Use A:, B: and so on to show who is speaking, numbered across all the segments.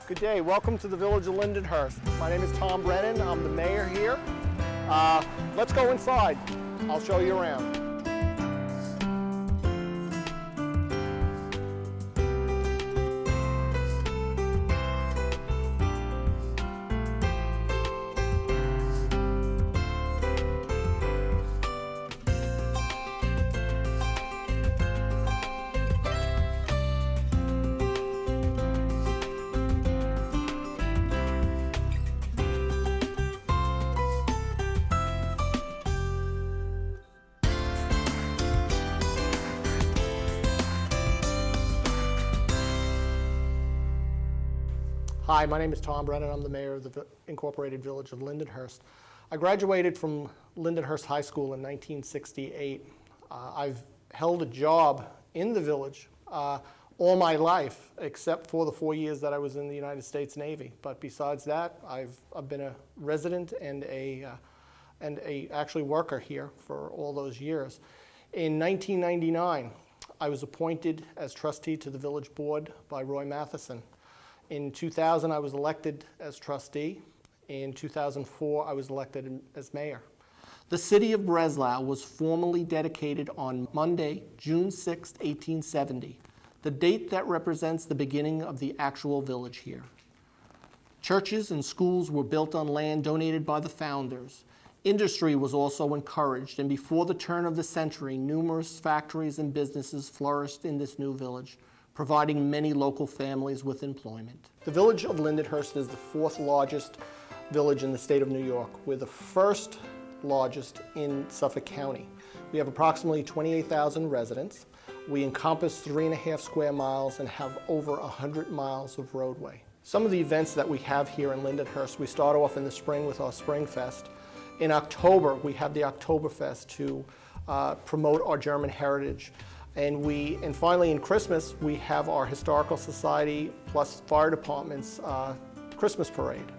A: Good day. Welcome to the village of Lindenhurst. My name is Tom Brennan. I'm the mayor here. Let's go inside. I'll show you around. Hi, my name is Tom Brennan. I'm the mayor of the incorporated village of Lindenhurst. I graduated from Lindenhurst High School in 1968. I've held a job in the village all my life, except for the 4 years that I was in the United States Navy. But besides that, I've been a resident and a actually worker here for all those years. In 1999, I was appointed as trustee to the village board by Roy Matheson. In 2000, I was elected as trustee. In 2004, I was elected as mayor. The city of Breslau was formally dedicated on Monday, June 6, 1870, the date that represents the beginning of the actual village here. Churches and schools were built on land donated by the founders. Industry was also encouraged, and before the turn of the century, numerous factories and businesses flourished in this new village, providing many local families with employment. The village of Lindenhurst is the fourth largest village in the state of New York. We're the first largest in Suffolk County. We have approximately 28,000 residents. We encompass 3.5 square miles and have over 100 miles of roadway. Some of the events that we have here in Lindenhurst, we start off in the spring with our Spring Fest. In October, we have the Oktoberfest to promote our German heritage. And finally in Christmas, we have our Historical Society plus Fire Department's Christmas Parade.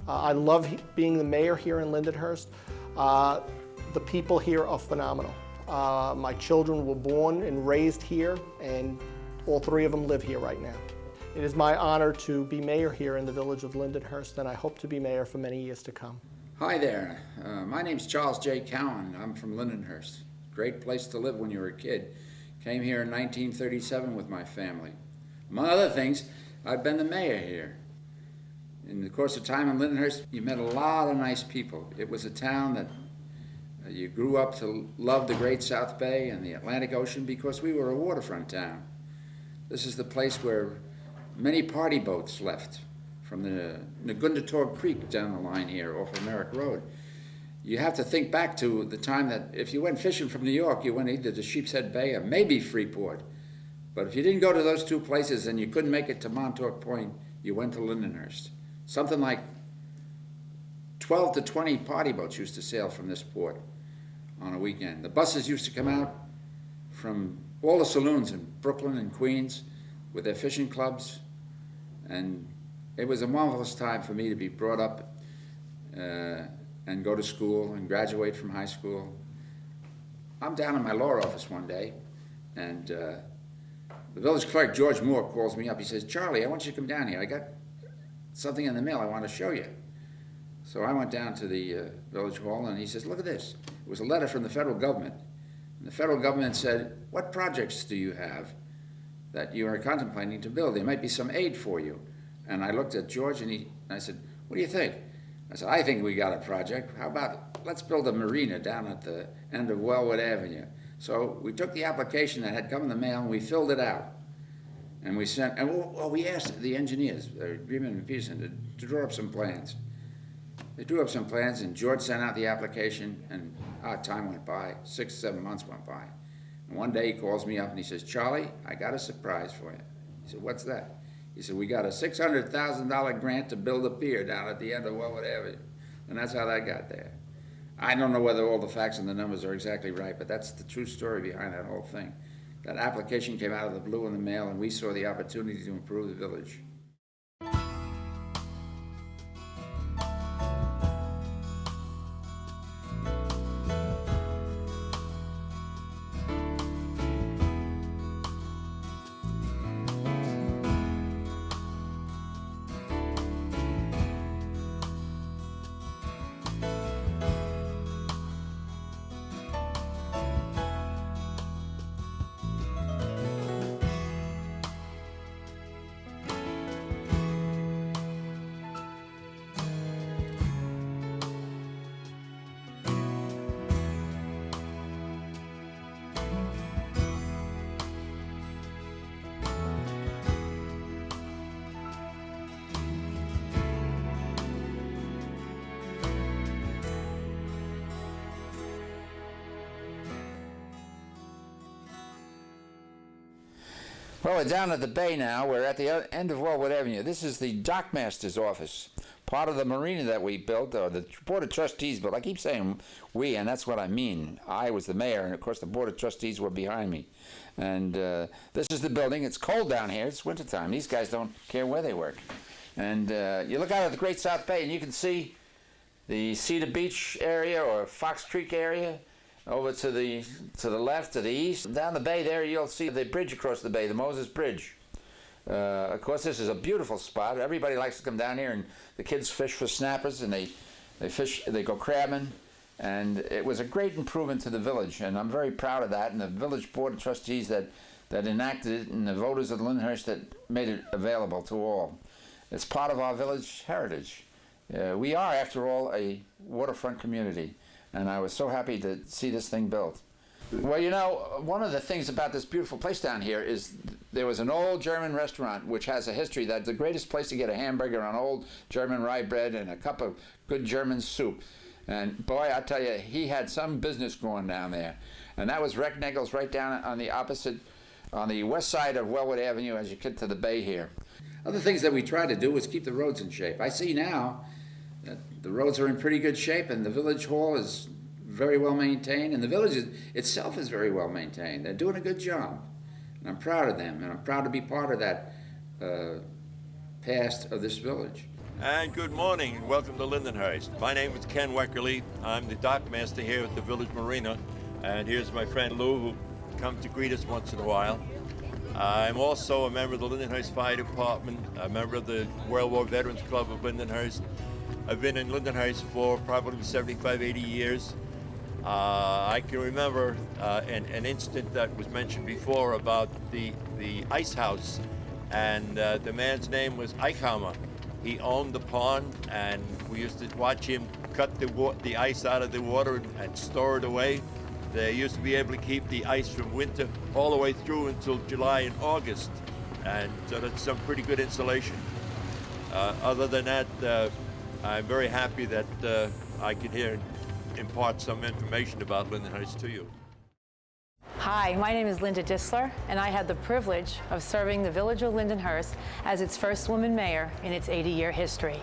A: I love being the mayor here in Lindenhurst. The people here are phenomenal. My children were born and raised here, and all three of them live here right now. It is my honor to be mayor here in the village of Lindenhurst, and I hope to be mayor for many years to come.
B: Hi there. My name's Charles J. Cowan. I'm from Lindenhurst. Great place to live when you were a kid. Came here in 1937 with my family. Among other things, I've been the mayor here. In the course of time in Lindenhurst, you met a lot of nice people. It was a town that you grew up to love the Great South Bay and the Atlantic Ocean because we were a waterfront town. This is the place where many party boats left from the Nagundatorg Creek down the line here off of Merrick Road. You have to think back to the time that if you went fishing from New York, you went either to Sheepshead Bay or maybe Freeport. But if you didn't go to those two places and you couldn't make it to Montauk Point, you went to Lindenhurst. Something like 12 to 20 party boats used to sail from this port on a weekend. The buses used to come out from all the saloons in Brooklyn and Queens with their fishing clubs. And it was a marvelous time for me to be brought up and go to school and graduate from high school. I'm down in my law office one day, and the village clerk, George Moore, calls me up. He says, "Charlie, I want you to come down here. I got something in the mail I want to show you." So I went down to the village hall, and he says, "Look at this." It was a letter from the federal government. And the federal government said, "What projects do you have that you are contemplating to build? There might be some aid for you." And I looked at George, and I said, "What do you think?" I said, "I think we got a project. How about let's build a marina down at the end of Wellwood Avenue." So we took the application that had come in the mail and we filled it out. And we sent, and we asked the engineers, Greenman and Peterson, to draw up some plans. They drew up some plans, and George sent out the application, and time went by, 6, 7 months went by. And one day he calls me up and he says, "Charlie, I got a surprise for you." He said, "What's that?" He said, "We got a $600,000 grant to build a pier down at the end of Wellwood Avenue." And that's how that got there. I don't know whether all the facts and the numbers are exactly right, but that's the true story behind that whole thing. That application came out of the blue in the mail, and we saw the opportunity to improve the village. Well, we're down at the bay now. We're at the end of Wellwood Avenue. This is the dockmaster's office, part of the marina that we built, or the Board of Trustees built. I keep saying we, and that's what I mean. I was the mayor, and of course the Board of Trustees were behind me. And this is the building. It's cold down here. It's wintertime. These guys don't care where they work. And you look out at the Great South Bay, and you can see the Cedar Beach area or Fox Creek area. Over to the left, to the east. Down the bay there, you'll see the bridge across the bay, the Moses Bridge. Of course, this is a beautiful spot. Everybody likes to come down here, and the kids fish for snappers, and they go crabbing. And it was a great improvement to the village, and I'm very proud of that. And the village board of trustees that enacted it, and the voters of Lindenhurst that made it available to all. It's part of our village heritage. We are, after all, a waterfront community. And I was so happy to see this thing built. Well, you know, one of the things about this beautiful place down here is there was an old German restaurant which has a history that's the greatest place to get a hamburger on old German rye bread and a cup of good German soup. And boy, I tell you, he had some business going down there. And that was Recknagel's right down on the west side of Wellwood Avenue as you get to the bay here. Other things that we try to do is keep the roads in shape. I see now the roads are in pretty good shape, and the village hall is very well maintained, and the village itself is very well maintained. They're doing a good job, and I'm proud of them, and I'm proud to be part of that past of this village.
C: And good morning, and welcome to Lindenhurst. My name is Ken Weckerly. I'm the dockmaster here at the Village Marina, and here's my friend Lou, who comes to greet us once in a while. I'm also a member of the Lindenhurst Fire Department, a member of the World War Veterans Club of Lindenhurst. I've been in Lindenhurst for probably 75, 80 years. I can remember an incident that was mentioned before about the ice house, and the man's name was Eichhammer. He owned the pond, and we used to watch him cut the ice out of the water and store it away. They used to be able to keep the ice from winter all the way through until July and August, and so that's some pretty good insulation. Other than that, I'm very happy that I could here impart some information about Lindenhurst to you.
D: Hi, my name is Linda Disler, and I had the privilege of serving the village of Lindenhurst as its first woman mayor in its 80-year history.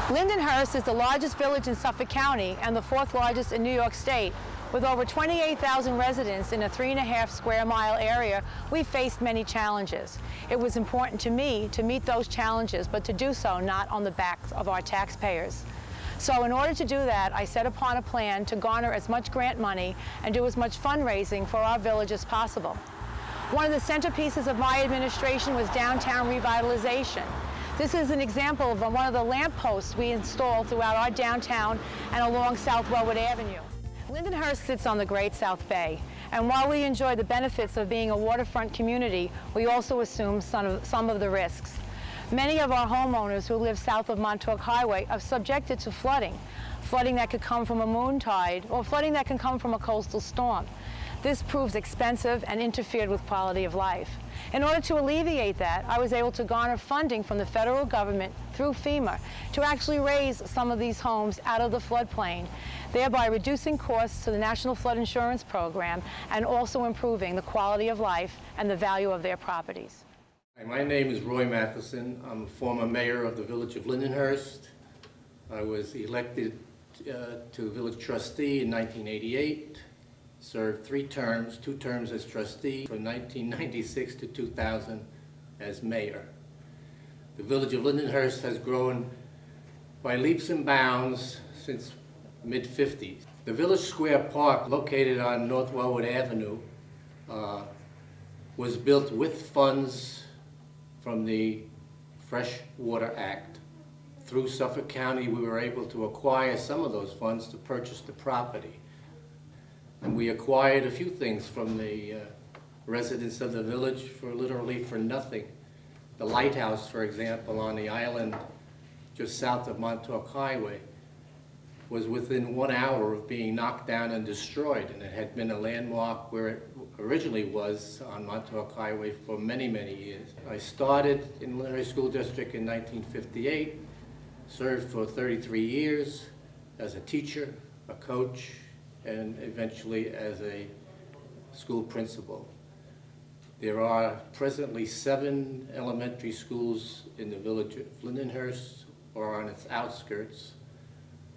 D: Lindenhurst is the largest village in Suffolk County and the fourth largest in New York State. With over 28,000 residents in a 3.5 square mile area, we faced many challenges. It was important to me to meet those challenges, but to do so not on the backs of our taxpayers. So in order to do that, I set upon a plan to garner as much grant money and do as much fundraising for our village as possible. One of the centerpieces of my administration was downtown revitalization. This is an example of one of the lamp posts we installed throughout our downtown and along South Wellwood Avenue. Lindenhurst sits on the Great South Bay, and while we enjoy the benefits of being a waterfront community, we also assume some of the risks. Many of our homeowners who live south of Montauk Highway are subjected to flooding that could come from a moon tide or flooding that can come from a coastal storm. This proves expensive and interfered with quality of life. In order to alleviate that, I was able to garner funding from the federal government through FEMA to actually raise some of these homes out of the floodplain, thereby reducing costs to the National Flood Insurance Program and also improving the quality of life and the value of their properties.
E: Hi, my name is Roy Matheson. I'm a former mayor of the village of Lindenhurst. I was elected to village trustee in 1988. Served 3 terms, 2 terms as trustee from 1996 to 2000 as mayor. The village of Lindenhurst has grown by leaps and bounds since mid-50s. The Village Square Park, located on North Wellwood Avenue, was built with funds from the Fresh Water Act. Through Suffolk County, we were able to acquire some of those funds to purchase the property. And we acquired a few things from the residents of the village for literally for nothing. The lighthouse, for example, on the island just south of Montauk Highway was within 1 hour of being knocked down and destroyed, and it had been a landmark where it originally was on Montauk Highway for many, many years. I started in Lindenhurst School District in 1958, served for 33 years as a teacher, a coach, and eventually as a school principal. There are presently 7 elementary schools in the village of Lindenhurst or on its outskirts.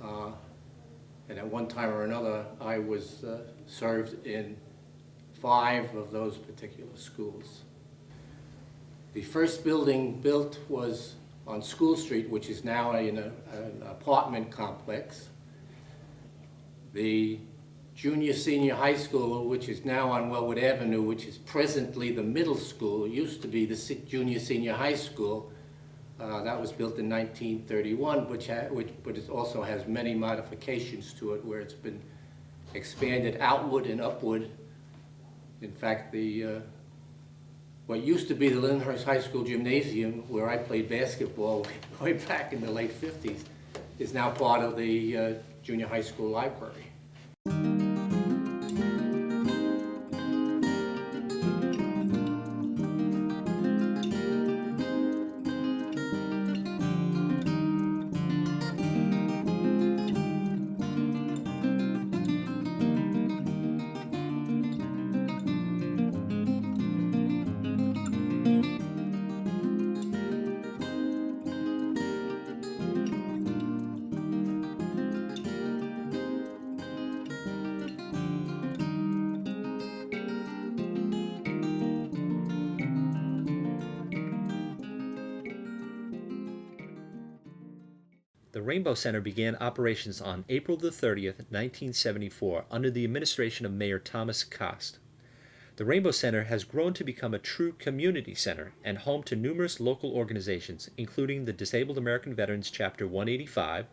E: And at one time or another, I was served in 5 of those particular schools. The first building built was on School Street, which is now an apartment complex. The junior-senior high school, which is now on Wellwood Avenue, which is presently the middle school, used to be the junior-senior high school. That was built in 1931, but it also has many modifications to it, where it's been expanded outward and upward. In fact, what used to be the Lindenhurst High School Gymnasium, where I played basketball way back in the late 50s, is now part of the junior high school library.
F: The Rainbow Center began operations on April the 30th, 1974, under the administration of Mayor Thomas Cost. The Rainbow Center has grown to become a true community center and home to numerous local organizations, including the Disabled American Veterans Chapter 185,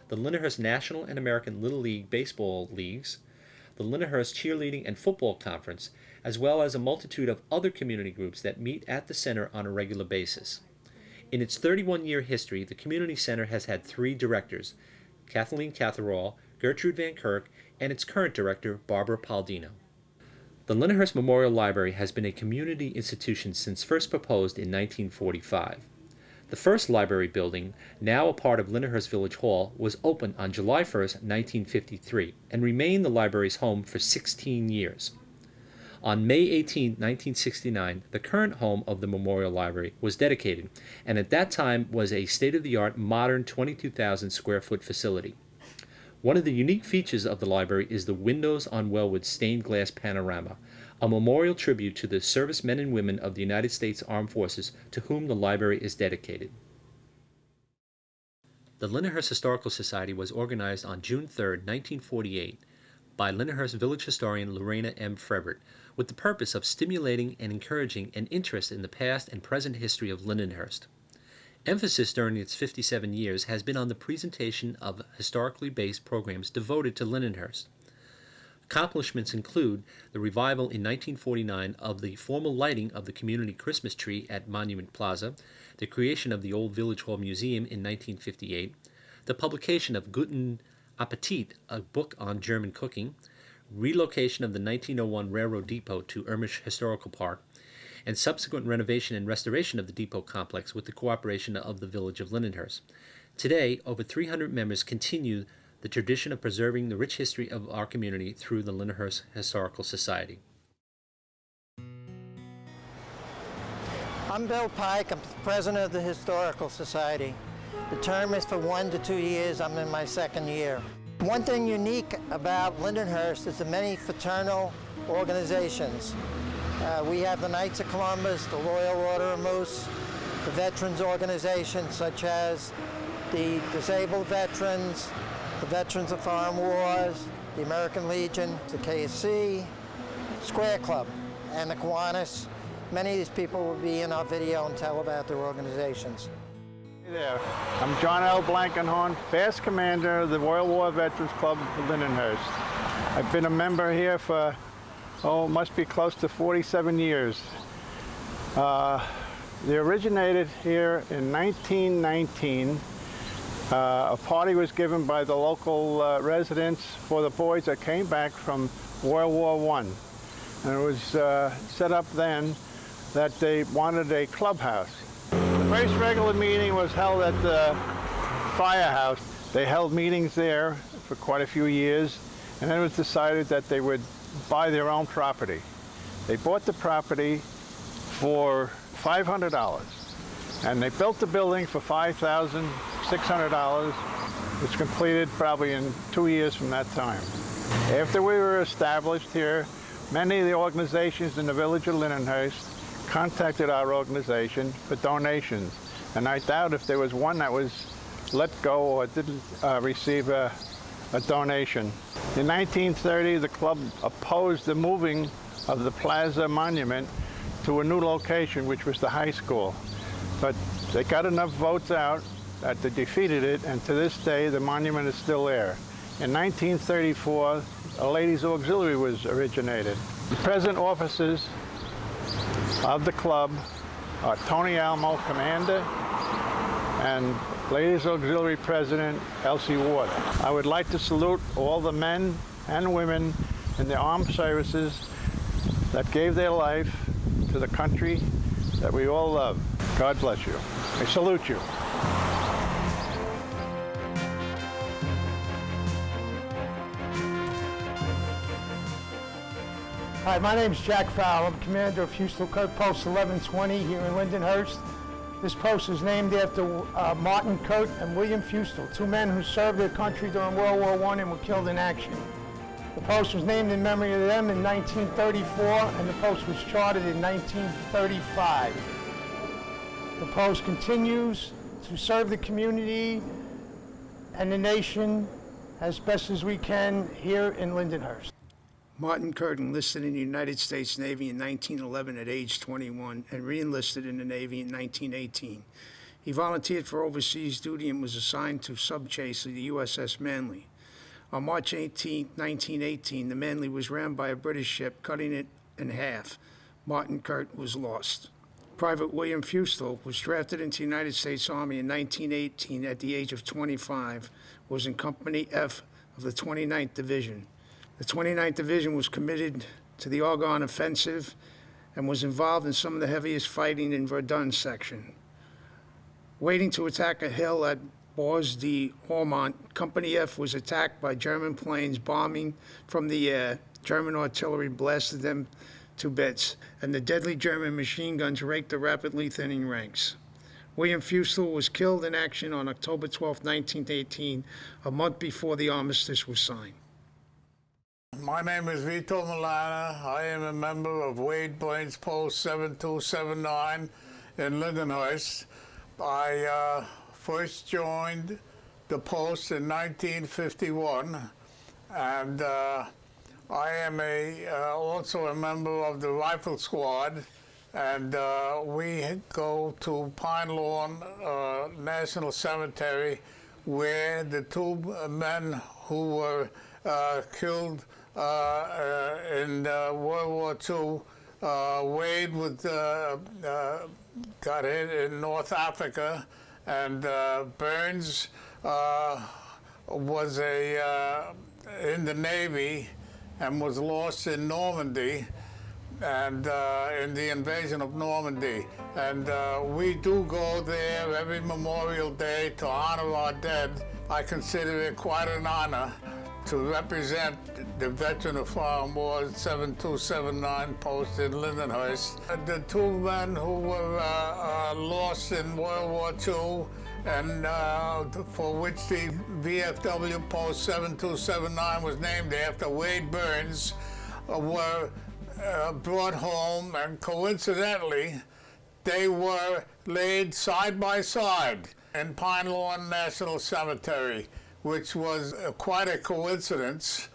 F: the Lindenhurst National and American Little League Baseball Leagues, the Lindenhurst Cheerleading and Football Conference, as well as a multitude of other community groups that meet at the center on a regular basis. In its 31-year history, the Community Center has had 3 directors, Kathleen Catherall, Gertrude Van Kirk, and its current director, Barbara Paldino. The Lindenhurst Memorial Library has been a community institution since first proposed in 1945. The first library building, now a part of Lindenhurst Village Hall, was opened on July 1, 1953, and remained the library's home for 16 years. On May 18, 1969, the current home of the Memorial Library was dedicated, and at that time was a state-of-the-art modern 22,000 square foot facility. One of the unique features of the library is the Windows on Wellwood stained glass panorama, a memorial tribute to the servicemen and women of the United States Armed Forces to whom the library is dedicated. The Lindenhurst Historical Society was organized on June 3, 1948, by Lindenhurst village historian Lorena M. Frebert, with the purpose of stimulating and encouraging an interest in the past and present history of Lindenhurst. Emphasis during its 57 years has been on the presentation of historically based programs devoted to Lindenhurst. Accomplishments include the revival in 1949 of the formal lighting of the community Christmas tree at Monument Plaza, the creation of the Old Village Hall Museum in 1958, the publication of Guten Appetit, a book on German cooking, relocation of the 1901 Railroad Depot to Ermisch Historical Park, and subsequent renovation and restoration of the depot complex with the cooperation of the village of Lindenhurst. Today, over 300 members continue the tradition of preserving the rich history of our community through the Lindenhurst Historical Society.
G: I'm Bill Pike. I'm president of the Historical Society. The term is for 1 to 2 years. I'm in my 2nd year. One thing unique about Lindenhurst is the many fraternal organizations. We have the Knights of Columbus, the Loyal Order of Moose, the veterans organizations such as the Disabled Veterans, the Veterans of Foreign Wars, the American Legion, the KSC, Square Club, and the Kiwanis. Many of these people will be in our video and tell about their organizations.
H: Hey there, I'm John L. Blankenhorn, past commander of the World War Veterans Club of Lindenhurst. I've been a member here for, must be close to 47 years. They originated here in 1919. A party was given by the local residents for the boys that came back from World War I. And it was set up then that they wanted a clubhouse. The first regular meeting was held at the firehouse. They held meetings there for quite a few years, and then it was decided that they would buy their own property. They bought the property, for $500. And they built the building for $5,600. It was completed probably in 2 years from that time. After we were established here, many of the organizations in the village of Lindenhurst contacted our organization for donations. And I doubt if there was one that was let go or didn't receive a donation. In 1930, the club opposed the moving of the Plaza Monument to a new location, which was the high school. But they got enough votes out that they defeated it, and to this day, the monument is still there. In 1934, a ladies' auxiliary was originated. The present officers of the club are Tony Almo, commander, and Ladies Auxiliary President Elsie Warder. I would like to salute all the men and women in the armed services that gave their life to the country that we all love. God bless you. I salute you.
I: Hi, my name is Jack Fowler. I'm commander of Houston Kurt Post 1120 here in Lindenhurst. This post is named after Martin Kurt and William Fustel, two men who served their country during World War I and were killed in action. The post was named in memory of them in 1934, and the post was chartered in 1935. The post continues to serve the community and the nation as best as we can here in Lindenhurst.
J: Martin Kurt enlisted in the United States Navy in 1911 at age 21 and re-enlisted in the Navy in 1918. He volunteered for overseas duty and was assigned to subchase of the USS Manly. On March 18, 1918, the Manly was rammed by a British ship, cutting it in half. Martin Kurt was lost. Private William Fustel was drafted into the United States Army in 1918 at the age of 25, was in Company F of the 29th Division. The 29th Division was committed to the Argonne Offensive and was involved in some of the heaviest fighting in Verdun section. Waiting to attack a hill at Bois de Ormont, Company F was attacked by German planes bombing from the air. German artillery blasted them to bits, and the deadly German machine guns raked the rapidly thinning ranks. William Fustel was killed in action on October 12, 1918, a month before the armistice was signed.
K: My name is Vito Milana. I am a member of Wade Blaine's Post 7279 in Lindenhurst. I first joined the post in 1951, and I am also a member of the Rifle Squad, and we go to Pine Lawn National Cemetery, where the two men who were killed in World War II, Wade got hit in North Africa, and Burns was in the Navy and was lost in Normandy, and in the invasion of Normandy. And we do go there every Memorial Day to honor our dead. I consider it quite an honor to represent the Veteran of Foreign Wars 7279 post in Lindenhurst. The two men who were lost in World War II and for which the VFW post 7279 was named after, Wade Burns, were brought home, and coincidentally, they were laid side by side in Pine Lawn National Cemetery, which was quite a coincidence.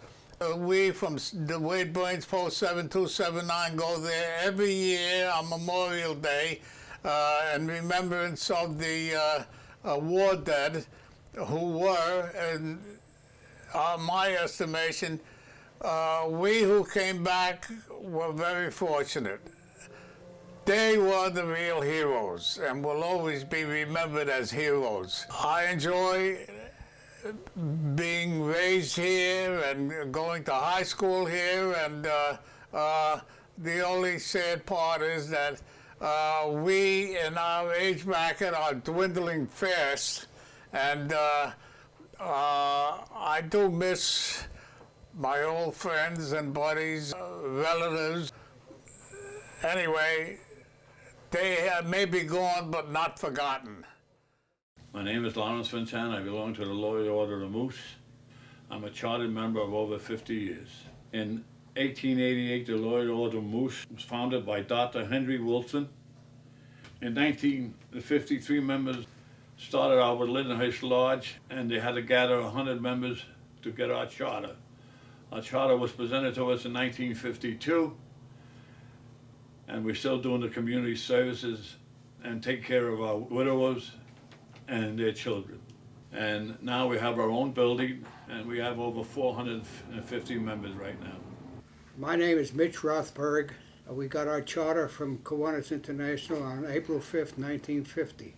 K: We from the Wade Burns Post 7279 go there every year on Memorial Day in remembrance of the war dead, who were, in my estimation, we who came back were very fortunate. They were the real heroes and will always be remembered as heroes. I enjoy being raised here and going to high school here, and the only sad part is that we in our age bracket are dwindling fast, and I do miss my old friends and buddies, relatives. Anyway, They may be gone, but not forgotten.
L: My name is Lawrence Vincent. I belong to the Loyal Order of the Moose. I'm a chartered member of over 50 years. In 1888, the Loyal Order of Moose was founded by Dr. Henry Wilson. In 1953, members started out with Lindenhurst Lodge, and they had to gather 100 members to get our charter. Our charter was presented to us in 1952, and we're still doing the community services and take care of our widowers and their children. And now we have our own building, and we have over 450 members right now.
M: My name is Mitch Rothberg. We got our charter from Kiwanis International on April 5th, 1950.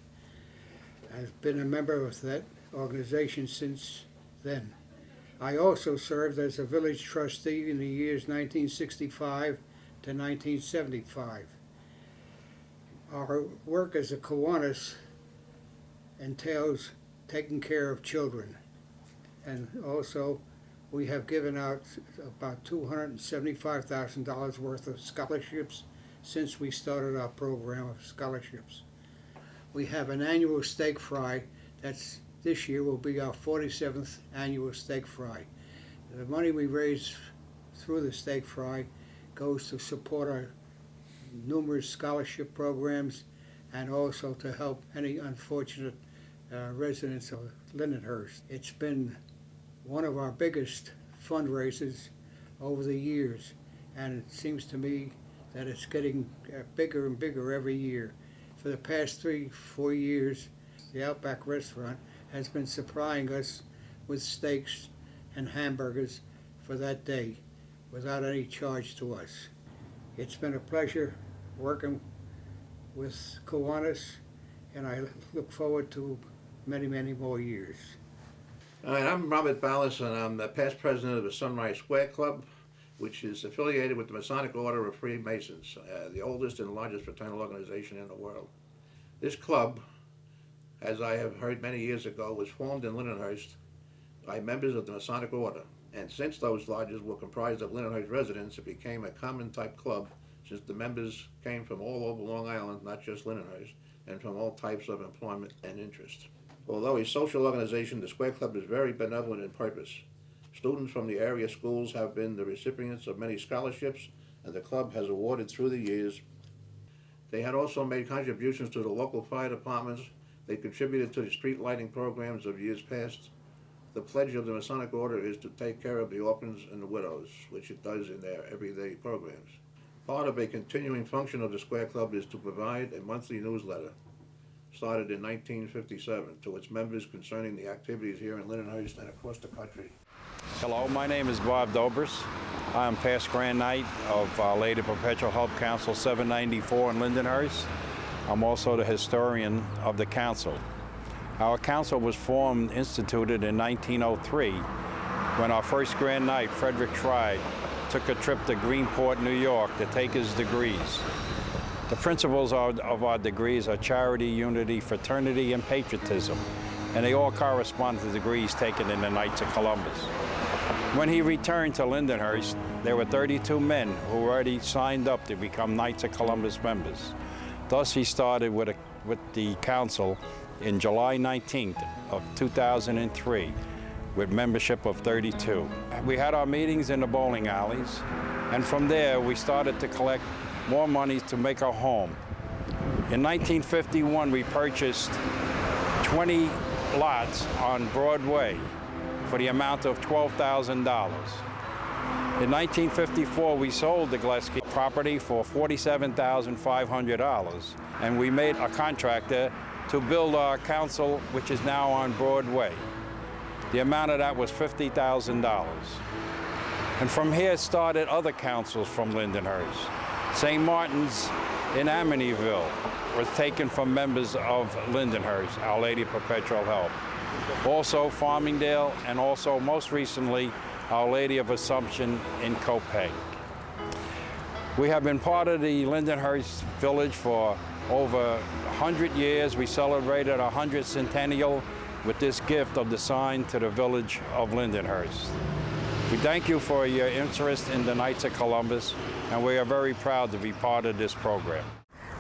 M: I've been a member of that organization since then. I also served as a village trustee in the years 1965 to 1975. Our work as a Kiwanis entails taking care of children, and also we have given out about $275,000 worth of scholarships since we started our program of scholarships. We have an annual steak fry. This year will be our 47th annual steak fry. The money we raise through the steak fry goes to support our numerous scholarship programs and also to help any unfortunate residents of Lindenhurst. It's been one of our biggest fundraisers over the years, and it seems to me that it's getting bigger and bigger every year. For the past 3-4 years, the Outback Restaurant has been supplying us with steaks and hamburgers for that day without any charge to us. It's been a pleasure working with Kiwanis, and I look forward to many, many more years.
N: All right, I'm Robert Ballas, and I'm the past president of the Sunrise Square Club, which is affiliated with the Masonic Order of Freemasons, the oldest and largest fraternal organization in the world. This club, as I have heard many years ago, was formed in Lindenhurst by members of the Masonic Order. And since those lodges were comprised of Lindenhurst residents, it became a common type club, since the members came from all over Long Island, not just Lindenhurst, and from all types of employment and interest. Although a social organization, the Square Club is very benevolent in purpose. Students from the area schools have been the recipients of many scholarships, and the club has awarded through the years. They had also made contributions to the local fire departments. They contributed to the street lighting programs of years past. The pledge of the Masonic Order is to take care of the orphans and the widows, which it does in their everyday programs. Part of a continuing function of the Square Club is to provide a monthly newsletter, started in 1957, to its members concerning the activities here in Lindenhurst and across the country.
O: Hello, my name is Bob Dobers. I'm past Grand Knight of Our Lady Perpetual Help Council 794 in Lindenhurst. I'm also the historian of the council. Our council was instituted in 1903, when our first Grand Knight, Frederick Schride, took a trip to Greenport, New York to take his degrees. The principles of our degrees are charity, unity, fraternity, and patriotism, and they all correspond to the degrees taken in the Knights of Columbus. When he returned to Lindenhurst, there were 32 men who already signed up to become Knights of Columbus members. Thus, he started with the council in July 19th of 2003 with membership of 32. We had our meetings in the bowling alleys, and from there we started to collect more money to make a home. In 1951, we purchased 20 lots on Broadway for the amount of $12,000. In 1954, we sold the Gillespie property for $47,500, and we made a contractor to build our council, which is now on Broadway. The amount of that was $50,000. And from here started other councils from Lindenhurst. St. Martin's in Amityville was taken from members of Lindenhurst, Our Lady Perpetual Help. Also Farmingdale, and also most recently, Our Lady of Assumption in Copiague. We have been part of the Lindenhurst Village for over 100 years. We celebrated our 100th centennial with this gift of the sign to the village of Lindenhurst. We thank you for your interest in the Knights of Columbus, and we are very proud to be part of this program.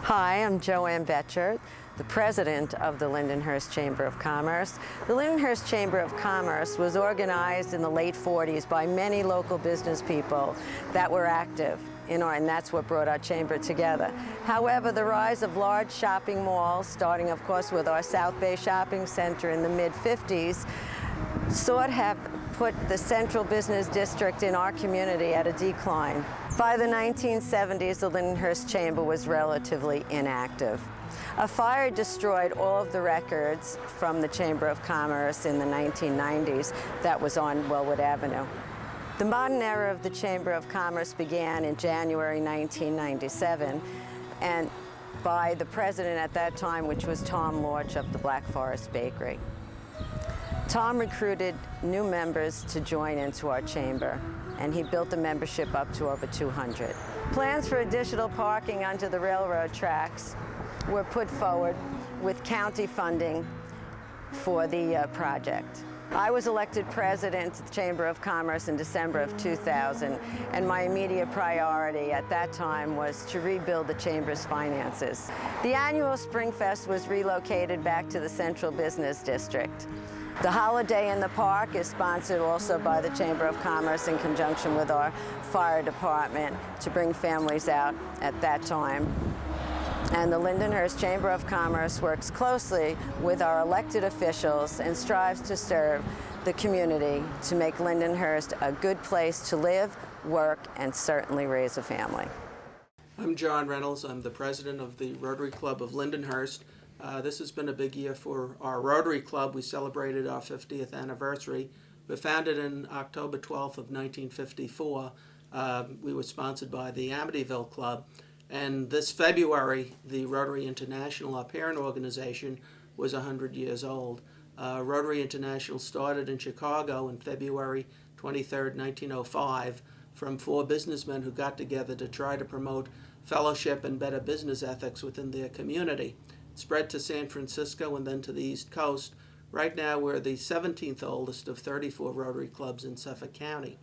P: Hi, I'm Joanne Betcher, the president of the Lindenhurst Chamber of Commerce. The Lindenhurst Chamber of Commerce was organized in the late 40s by many local business people that were active, and that's what brought our chamber together. However, the rise of large shopping malls, starting of course with our South Bay Shopping Center in the mid-50s, sort of have put the central business district in our community at a decline. By the 1970s, the Lindenhurst Chamber was relatively inactive. A fire destroyed all of the records from the Chamber of Commerce in the 1990s that was on Wellwood Avenue. The modern era of the Chamber of Commerce began in January 1997, and by the president at that time, which was Tom Lorch of the Black Forest Bakery. Tom recruited new members to join into our chamber, and he built the membership up to over 200. Plans for additional parking onto the railroad tracks were put forward with county funding for the project. I was elected president of the Chamber of Commerce in December of 2000, and my immediate priority at that time was to rebuild the Chamber's finances. The annual Spring Fest was relocated back to the Central Business District. The Holiday in the Park is sponsored also by the Chamber of Commerce in conjunction with our fire department to bring families out at that time. And the Lindenhurst Chamber of Commerce works closely with our elected officials and strives to serve the community to make Lindenhurst a good place to live, work, and certainly raise a family.
Q: I'm John Reynolds. I'm the president of the Rotary Club of Lindenhurst. This has been a big year for our Rotary Club. We celebrated our 50th anniversary. We were founded in October 12th of 1954. We were sponsored by the Amityville Club. And this February, the Rotary International, our parent organization, was 100 years old. Rotary International started in Chicago on February 23rd, 1905, from 4 businessmen who got together to try to promote fellowship and better business ethics within their community. It spread to San Francisco and then to the East Coast. Right now, we're the 17th oldest of 34 Rotary clubs in Suffolk County.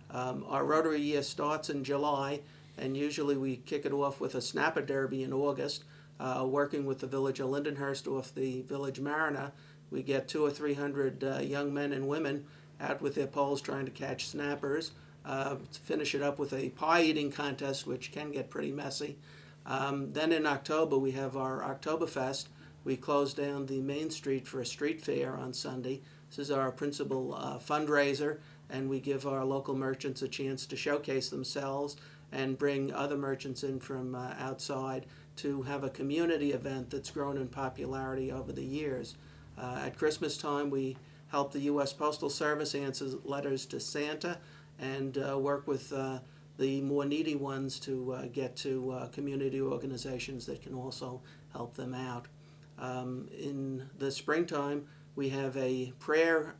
Q: Our Rotary year starts in July, and usually we kick it off with a snapper derby in August, working with the village of Lindenhurst off the Village Mariner. We get 200 or 300 young men and women out with their poles trying to catch snappers. To finish it up with a pie eating contest, which can get pretty messy. Then in October we have our Oktoberfest. We close down the main street for a street fair on Sunday. This is our principal fundraiser, and we give our local merchants a chance to showcase themselves and bring other merchants in from outside to have a community event that's grown in popularity over the years. At Christmas time, we help the U.S. Postal Service answer letters to Santa and work with the more needy ones to get to community organizations that can also help them out. In the springtime, we have a prayer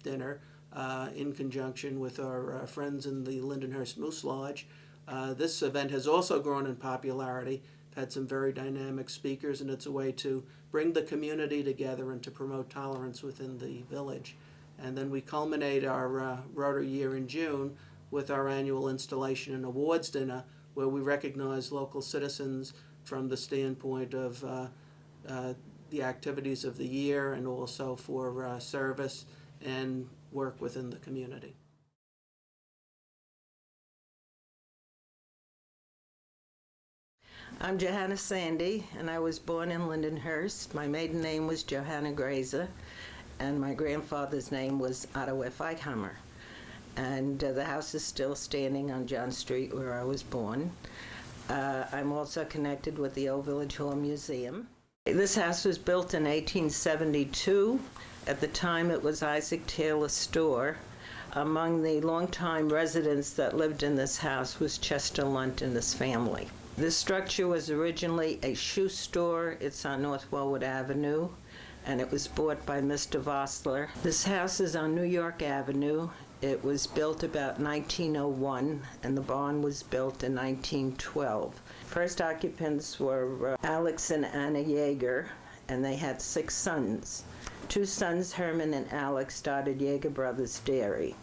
Q: dinner in conjunction with our friends in the Lindenhurst Moose Lodge. This event has also grown in popularity. We've had some very dynamic speakers, and it's a way to bring the community together and to promote tolerance within the village. And then we culminate our Rotary year in June with our annual installation and awards dinner, where we recognize local citizens from the standpoint of the activities of the year and also for service and work within the community.
R: I'm Johanna Sandy, and I was born in Lindenhurst. My maiden name was Johanna Grazer, and my grandfather's name was Otto F. Eichhammer. And the house is still standing on John Street where I was born. I'm also connected with the Old Village Hall Museum. This house was built in 1872. At the time it was Isaac Taylor's store. Among the longtime residents that lived in this house was Chester Lunt and his family. This structure was originally a shoe store. It's on North Wellwood Avenue, and it was bought by Mr. Vossler. This house is on New York Avenue. It was built about 1901, and the barn was built in 1912. First occupants were Alex and Anna Yeager, and they had 6 sons. 2 sons, Herman and Alex, started Yeager Brothers Dairy.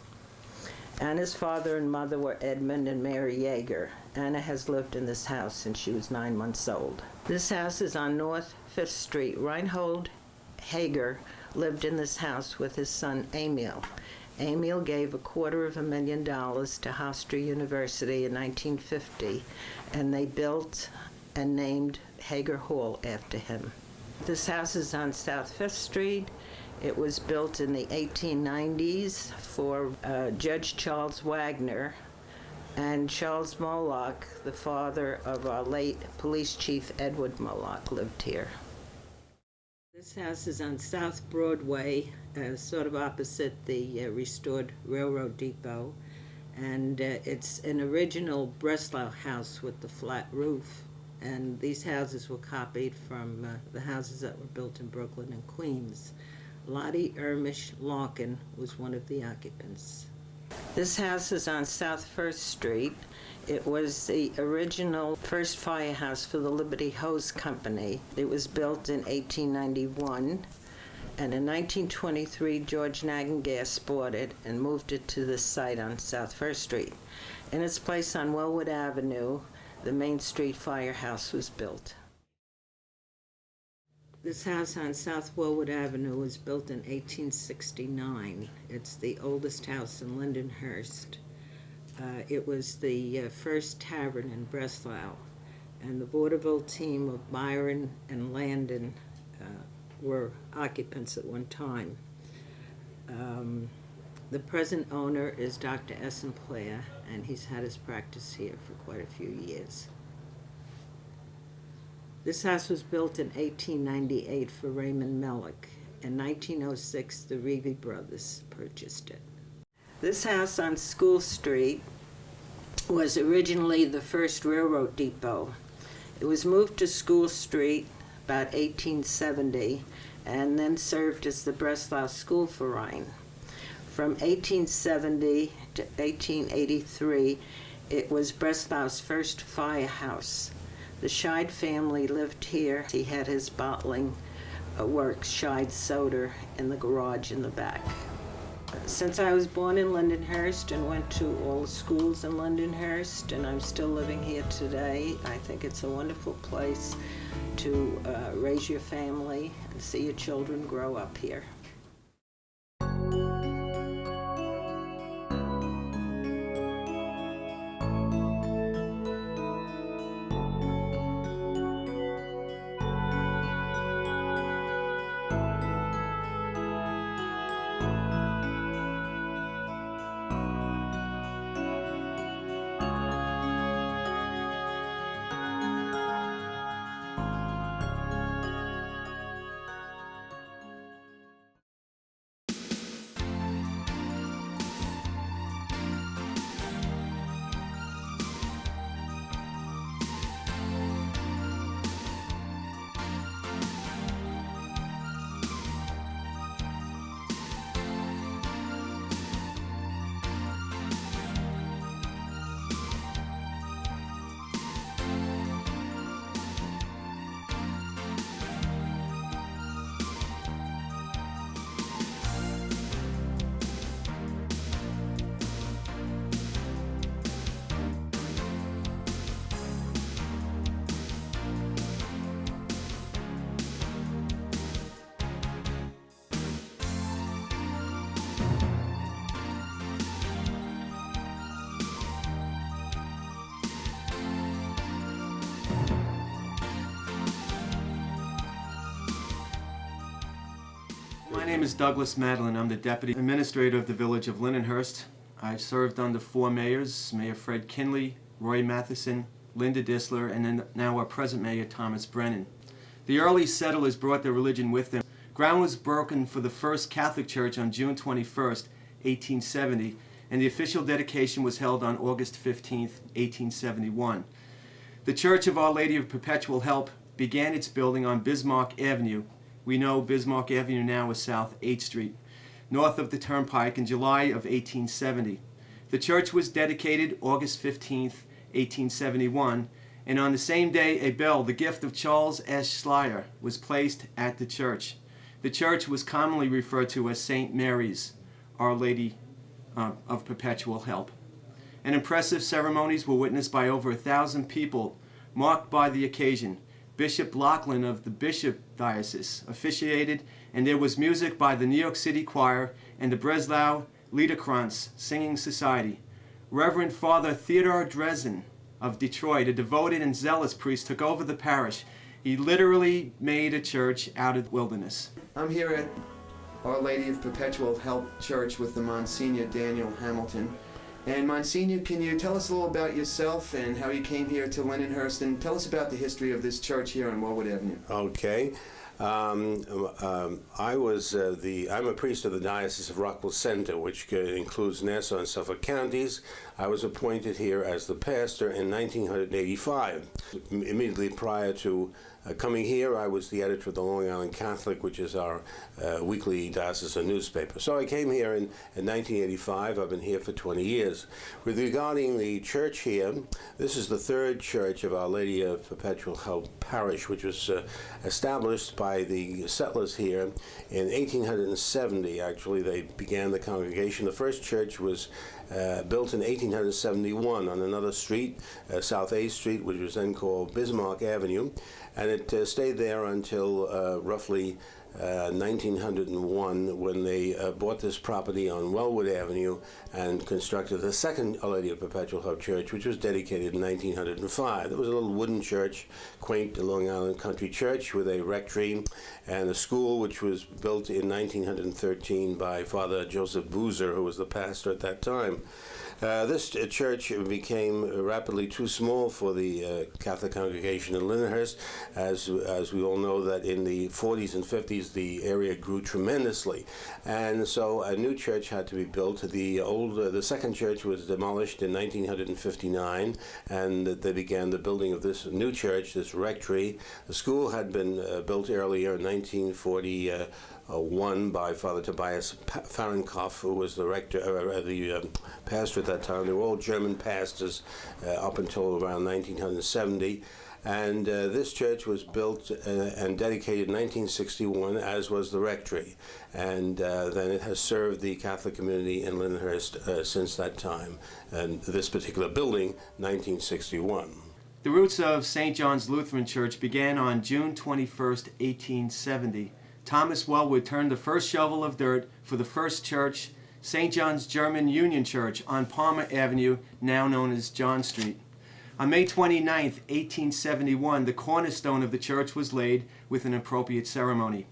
R: Anna's father and mother were Edmund and Mary Yeager. Anna has lived in this house since she was 9 months old. This house is on North 5th Street. Reinhold Hager lived in this house with his son Emil. Emil gave $250,000 to Hofstra University in 1950, and they built and named Hager Hall after him. This house is on South 5th Street. It was built in the 1890s for Judge Charles Wagner, and Charles Moloch, the father of our late police chief Edward Moloch, lived here. This house is on South Broadway, sort of opposite the restored railroad depot, and it's an original Breslau house with the flat roof, and these houses were copied from the houses that were built in Brooklyn and Queens. Lottie Ermish Larkin was one of the occupants. This house is on South 1st Street. It was the original first firehouse for the Liberty Hose Company. It was built in 1891, and in 1923 George Nagengas bought it and moved it to this site on South 1st Street. In its place on Wellwood Avenue, the Main Street Firehouse was built. This house on South Wellwood Avenue was built in 1869. It's the oldest house in Lindenhurst. It was the first tavern in Breslau, and the vaudeville team of Byron and Landon were occupants at one time. The present owner is Dr. Essenplayer, and he's had his practice here for quite a few years. This house was built in 1898 for Raymond Mellick. In 1906, the Reevy brothers purchased it. This house on School Street was originally the first railroad depot. It was moved to School Street about 1870 and then served as the Breslau School Verein. From 1870 to 1883, it was Breslau's first firehouse. The Scheid family lived here. He had his bottling works, Scheid Soda, in the garage in the back. Since I was born in Lindenhurst and went to all the schools in Lindenhurst, and I'm still living here today, I think it's a wonderful place to raise your family and see your children grow up here.
S: My name is Douglas Madeline. I'm the Deputy Administrator of the Village of Lindenhurst. I've served under 4 mayors, Mayor Fred Kinley, Roy Matheson, Linda Dissler, and then now our present mayor, Thomas Brennan. The early settlers brought their religion with them. Ground was broken for the first Catholic church on June 21st, 1870, and the official dedication was held on August 15th, 1871. The Church of Our Lady of Perpetual Help began its building on Bismarck Avenue. We know Bismarck Avenue now is South 8th Street, north of the Turnpike, in July of 1870. The church was dedicated August 15th, 1871, and on the same day a bell, the gift of Charles S. Schleyer, was placed at the church. The church was commonly referred to as St. Mary's, Our Lady of perpetual help. And impressive ceremonies were witnessed by over 1,000 people, marked by the occasion. Bishop Lachlan of the Bishop Diocese officiated, and there was music by the New York City Choir and the Breslau Liederkranz Singing Society. Reverend Father Theodore Dresden of Detroit, a devoted and zealous priest, took over the parish. He literally made a church out of the wilderness. I'm here at Our Lady of Perpetual Help Church with the Monsignor Daniel Hamilton. And Monsignor, can you tell us a little about yourself and how you came here to Lindenhurst, and tell us about the history of this church here on Wellwood Avenue?
T: Okay. I'm a priest of the Diocese of Rockville Centre, which includes Nassau and Suffolk counties. I was appointed here as the pastor in 1985. Immediately prior to coming here, I was the editor of the Long Island Catholic, which is our weekly diocesan newspaper. So I came here in 1985. I've been here for 20 years. Regarding the church here, this is the third church of Our Lady of Perpetual Help Parish, which was established by the settlers here in 1870. Actually, they began the congregation. The first church was built in 1871 on another street, South A Street, which was then called Bismarck Avenue, and it stayed there until roughly 1901, when they bought this property on Wellwood Avenue and constructed the second Our Lady of Perpetual Help Church, which was dedicated in 1905. It was a little wooden church, quaint Long Island country church with a rectory and a school, which was built in 1913 by Father Joseph Boozer, who was the pastor at that time. This church became rapidly too small for the Catholic congregation in Lindenhurst. As we all know, that in the 40s and 50s the area grew tremendously, and so a new church had to be built. The second church was demolished in 1959, and they began the building of this new church, this rectory. The school had been built earlier in 1941 by Father Tobias Fahrenkopf, who was the rector, the pastor at that time. They were all German pastors up until around 1970. And this church was built and dedicated in 1961, as was the rectory. And then it has served the Catholic community in Lindenhurst since that time. And this particular building, 1961.
S: The roots of St. John's Lutheran Church began on June 21st, 1870. Thomas Wellwood turned the first shovel of dirt for the first church, St. John's German Union Church on Palmer Avenue, now known as John Street. On May 29, 1871, the cornerstone of the church was laid with an appropriate ceremony.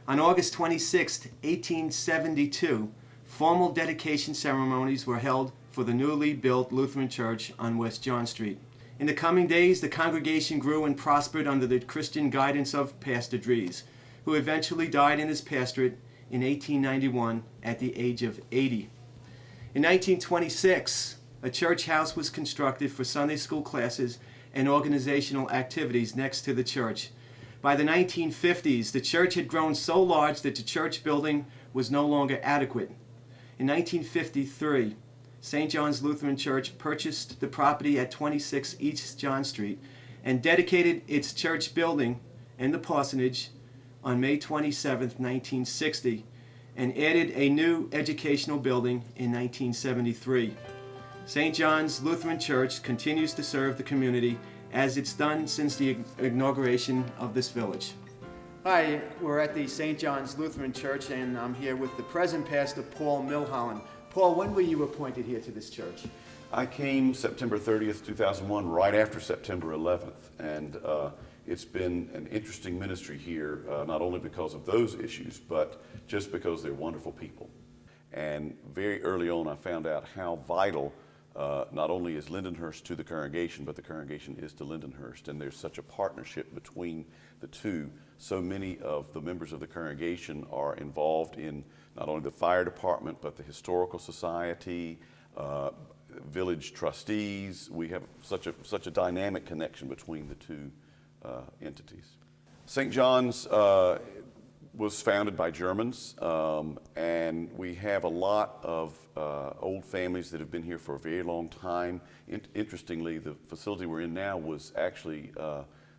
S: On August 26, 1872, formal dedication ceremonies were held for the newly built Lutheran Church on West John Street. In the coming days, the congregation grew and prospered under the Christian guidance of Pastor Dries, who eventually died in his pastorate in 1891 at the age of 80. In 1926, a church house was constructed for Sunday school classes and organizational activities next to the church. By the 1950s, the church had grown so large that the church building was no longer adequate. In 1953, St. John's Lutheran Church purchased the property at 26 East John Street and dedicated its church building and the parsonage on May 27, 1960, and added a new educational building in 1973. St. John's Lutheran Church continues to serve the community as it's done since the inauguration of this village. Hi, we're at the St. John's Lutheran Church, and I'm here with the present pastor, Paul Milholland. Paul, when were you appointed here to this church?
U: I came September 30th, 2001, right after September 11th, and it's been an interesting ministry here, not only because of those issues, but just because they're wonderful people. And very early on, I found out how vital not only is Lindenhurst to the congregation, but the congregation is to Lindenhurst, and there's such a partnership between the two. So many of the members of the congregation are involved in not only the fire department, but the historical society, village trustees. We have such a dynamic connection between the two entities. St. John's was founded by Germans, and we have a lot of old families that have been here for a very long time. Interestingly, the facility we're in now was actually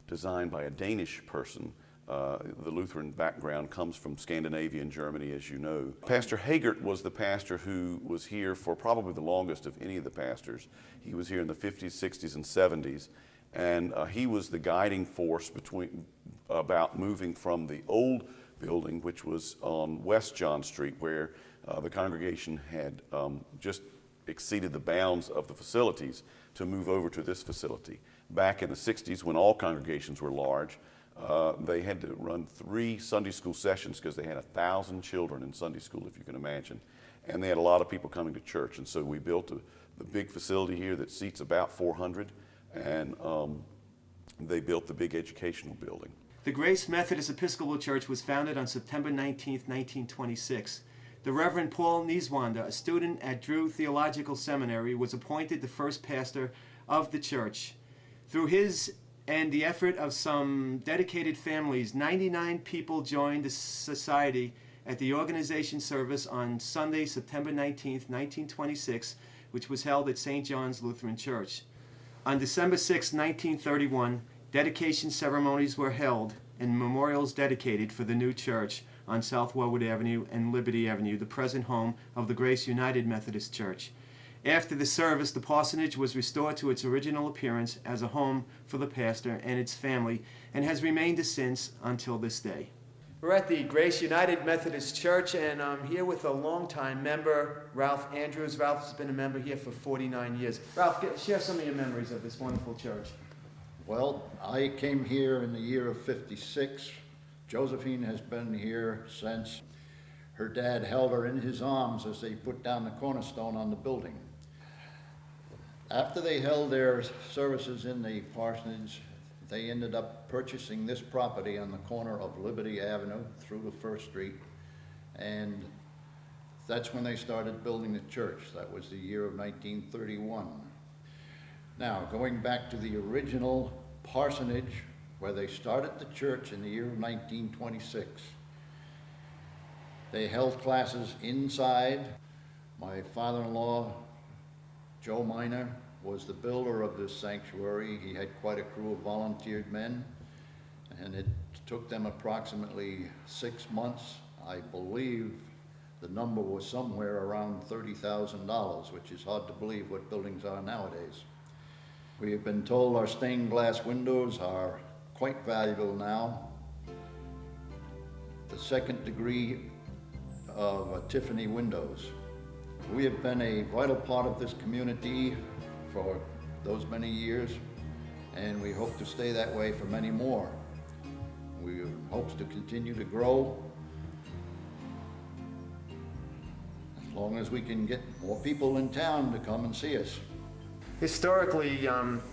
U: designed by a Danish person The Lutheran background comes from Scandinavia and Germany, as you know. Pastor Hagert was the pastor who was here for probably the longest of any of the pastors. He was here in the 50s, 60s, and 70s, and he was the guiding force about moving from the old building, which was on West John Street, where the congregation had just exceeded the bounds of the facilities, to move over to this facility. Back in the 60s, when all congregations were large, they had to run 3 Sunday school sessions because they had 1,000 children in Sunday school, if you can imagine. And they had a lot of people coming to church. And so we built the big facility here that seats about 400, and they built the big educational building.
A: The Grace Methodist Episcopal Church was founded on September 19, 1926. The Reverend Paul Nieswander, a student at Drew Theological Seminary, was appointed the first pastor of the church. Through his and the effort of some dedicated families, 99 people joined the society at the organization service on Sunday, September 19, 1926, which was held at St. John's Lutheran Church. On December 6, 1931, dedication ceremonies were held and memorials dedicated for the new church on South Wellwood Avenue and Liberty Avenue, the present home of the Grace United Methodist Church. After the service, the parsonage was restored to its original appearance as a home for the pastor and its family, and has remained since until this day. We're at the Grace United Methodist Church, and I'm here with a longtime member, Ralph Andrews. Ralph's been a member here for 49 years. Ralph, share some of your memories of this wonderful church.
V: Well, I came here in the year of '56. Josephine has been here since. Her dad held her in his arms as they put down the cornerstone on the building. After they held their services in the parsonage, they ended up purchasing this property on the corner of Liberty Avenue through to 1st Street, and that's when they started building the church. That was the year of 1931. Now, going back to the original parsonage where they started the church in the year of 1926, they held classes inside. My father-in-law, Joe Miner, was the builder of this sanctuary. He had quite a crew of volunteered men, and it took them approximately 6 months. I believe the number was somewhere around $30,000, which is hard to believe what buildings are nowadays. We have been told our stained glass windows are quite valuable now. The 2nd degree of Tiffany windows. We have been a vital part of this community for those many years, and we hope to stay that way for many more. We hope to continue to grow as long as we can get more people in town to come and see us.
A: Historically,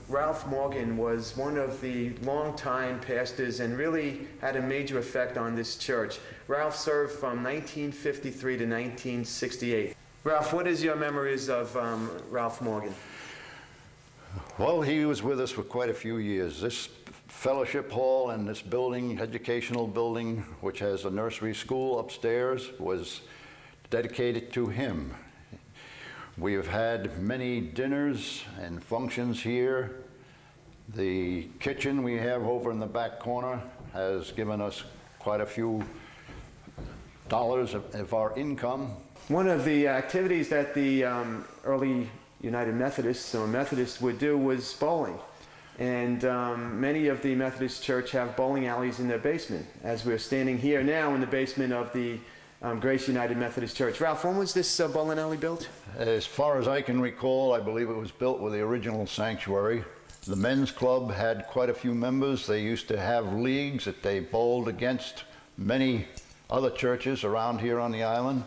A: Ralph Morgan was one of the longtime pastors and really had a major effect on this church. Ralph served from 1953 to 1968. Ralph, what is your memories of Ralph Morgan?
V: Well, he was with us for quite a few years. This fellowship hall and this building, educational building, which has a nursery school upstairs, was dedicated to him. We have had many dinners and functions here. The kitchen we have over in the back corner has given us quite a few dollars of our income.
A: One of the activities that the early United Methodists or Methodists would do was bowling. And many of the Methodist Church have bowling alleys in their basement, as we're standing here now in the basement of the Grace United Methodist Church. Ralph, when was this bowling alley built?
V: As far as I can recall, I believe it was built with the original sanctuary. The men's club had quite a few members. They used to have leagues that they bowled against many other churches around here on the island.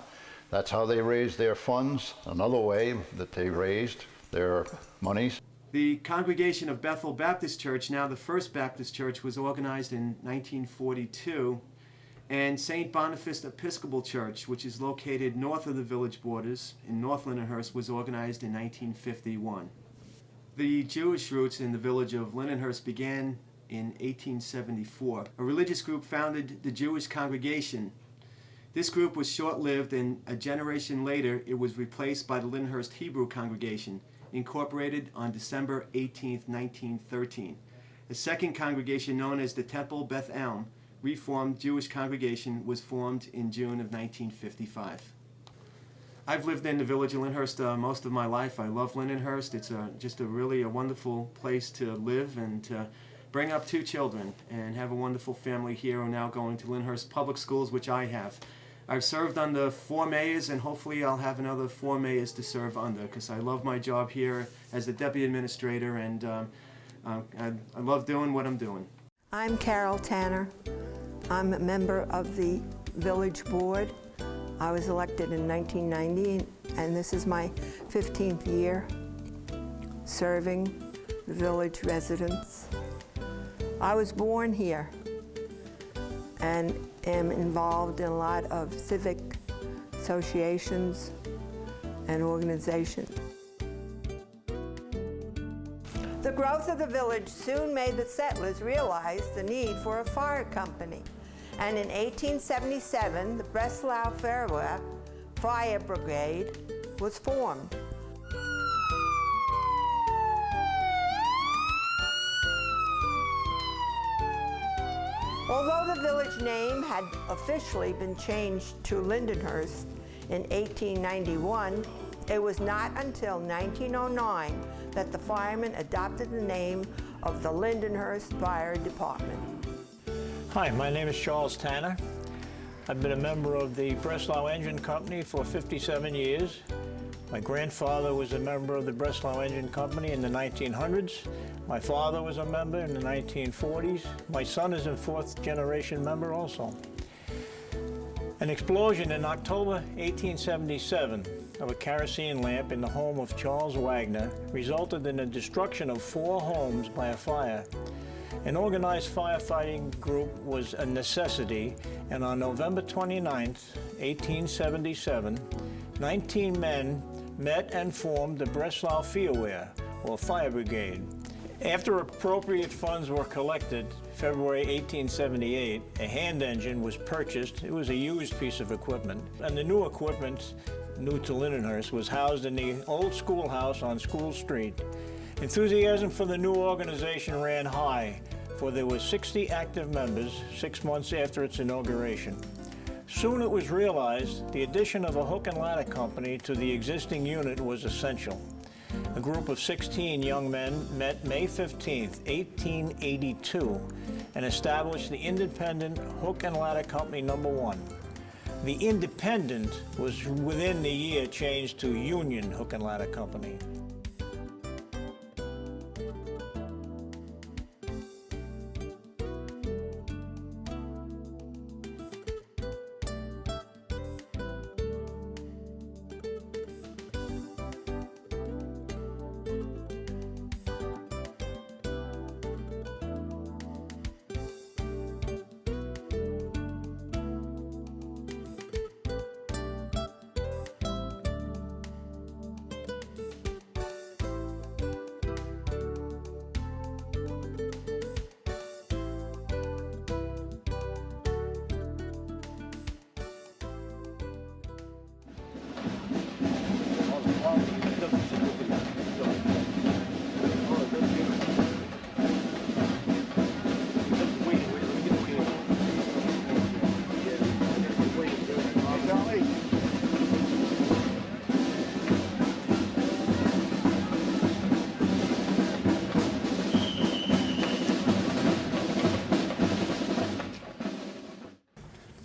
V: That's how they raised their funds, another way that they raised their monies.
A: The Congregation of Bethel Baptist Church, now the First Baptist Church, was organized in 1942. And St. Boniface Episcopal Church, which is located north of the village borders in North Lindenhurst, was organized in 1951. The Jewish roots in the village of Lindenhurst began in 1874. A religious group founded the Jewish congregation. This group was short-lived, and a generation later it was replaced by the Lindenhurst Hebrew congregation, incorporated on December 18, 1913. A second congregation known as the Temple Beth Elm Reformed Jewish congregation was formed in June of 1955. I've lived in the village of Lindenhurst most of my life. I love Lindenhurst. It's just really a wonderful place to live and to bring up 2 children and have a wonderful family here who are now going to Lindenhurst Public Schools, which I have. I've served under 4 mayors, and hopefully I'll have another 4 mayors to serve under, because I love my job here as the deputy administrator, and I love doing what I'm doing.
B: I'm Carol Tanner. I'm a member of the village board. I was elected in 1990, and this is my 15th year serving the village residents. I was born here and am involved in a lot of civic associations and organizations. The growth of the village soon made the settlers realize the need for a fire company. And in 1877, the Breslau Fire Brigade was formed. Although the village name had officially been changed to Lindenhurst in 1891, it was not until 1909 that the firemen adopted the name of the Lindenhurst Fire Department.
C: Hi, my name is Charles Tanner. I've been a member of the Breslau Engine Company for 57 years. My grandfather was a member of the Breslau Engine Company in the 1900s. My father was a member in the 1940s. My son is a 4th generation member also. An explosion in October 1877 of a kerosene lamp in the home of Charles Wagner resulted in the destruction of 4 homes by a fire. An organized firefighting group was a necessity, and on November 29, 1877, 19 men met and formed the Breslau Feuerwehr, or Fire Brigade. After appropriate funds were collected, February 1878, a hand engine was purchased. It was a used piece of equipment, and the new equipment, new to Lindenhurst, was housed in the old schoolhouse on School Street. Enthusiasm for the new organization ran high, for there were 60 active members 6 months after its inauguration. Soon it was realized the addition of a hook and ladder company to the existing unit was essential. A group of 16 young men met May 15, 1882, and established the Independent Hook and Ladder Company No. 1. The Independent was within the year changed to Union Hook and Ladder Company.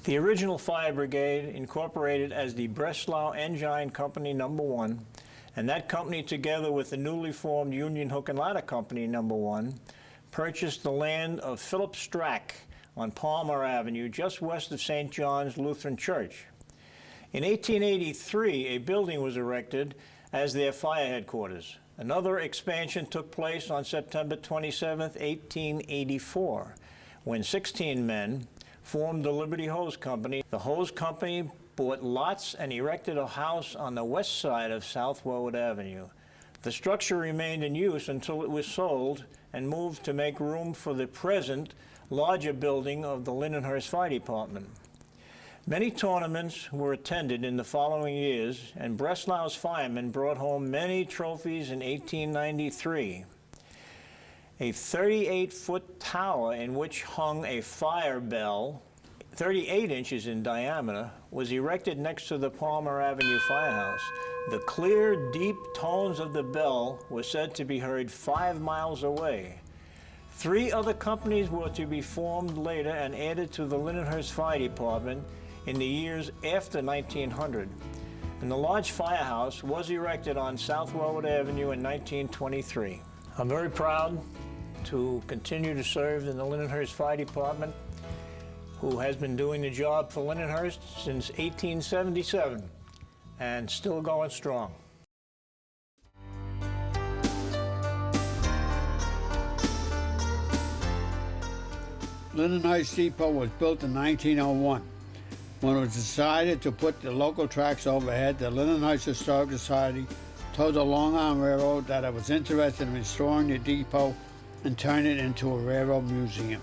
C: The original fire brigade incorporated as the Breslau Engine Company No. 1, and that company, together with the newly formed Union Hook and Ladder Company No. 1, purchased the land of Philip Strack on Palmer Avenue, just west of St. John's Lutheran Church. In 1883, a building was erected as their fire headquarters. Another expansion took place on September 27, 1884, when 16 men formed the Liberty Hose Company. The hose company bought lots and erected a house on the west side of South Warwood Avenue. The structure remained in use until it was sold and moved to make room for the present larger building of the Lindenhurst Fire Department. Many tournaments were attended in the following years, and Breslau's firemen brought home many trophies in 1893. A 38-foot tower in which hung a fire bell, 38 inches in diameter, was erected next to the Palmer Avenue firehouse. The clear, deep tones of the bell were said to be heard 5 miles away. 3 other companies were to be formed later and added to the Lindenhurst Fire Department in the years after 1900. And the large firehouse was erected on South Warwood Avenue in 1923. I'm very proud to continue to serve in the Lindenhurst Fire Department, who has been doing the job for Lindenhurst since 1877 and still going strong.
D: Lindenhurst Depot was built in 1901. When it was decided to put the local tracks overhead, the Lindenhurst Historical Society told the Long Island Railroad that it was interested in restoring the depot and turning it into a railroad museum.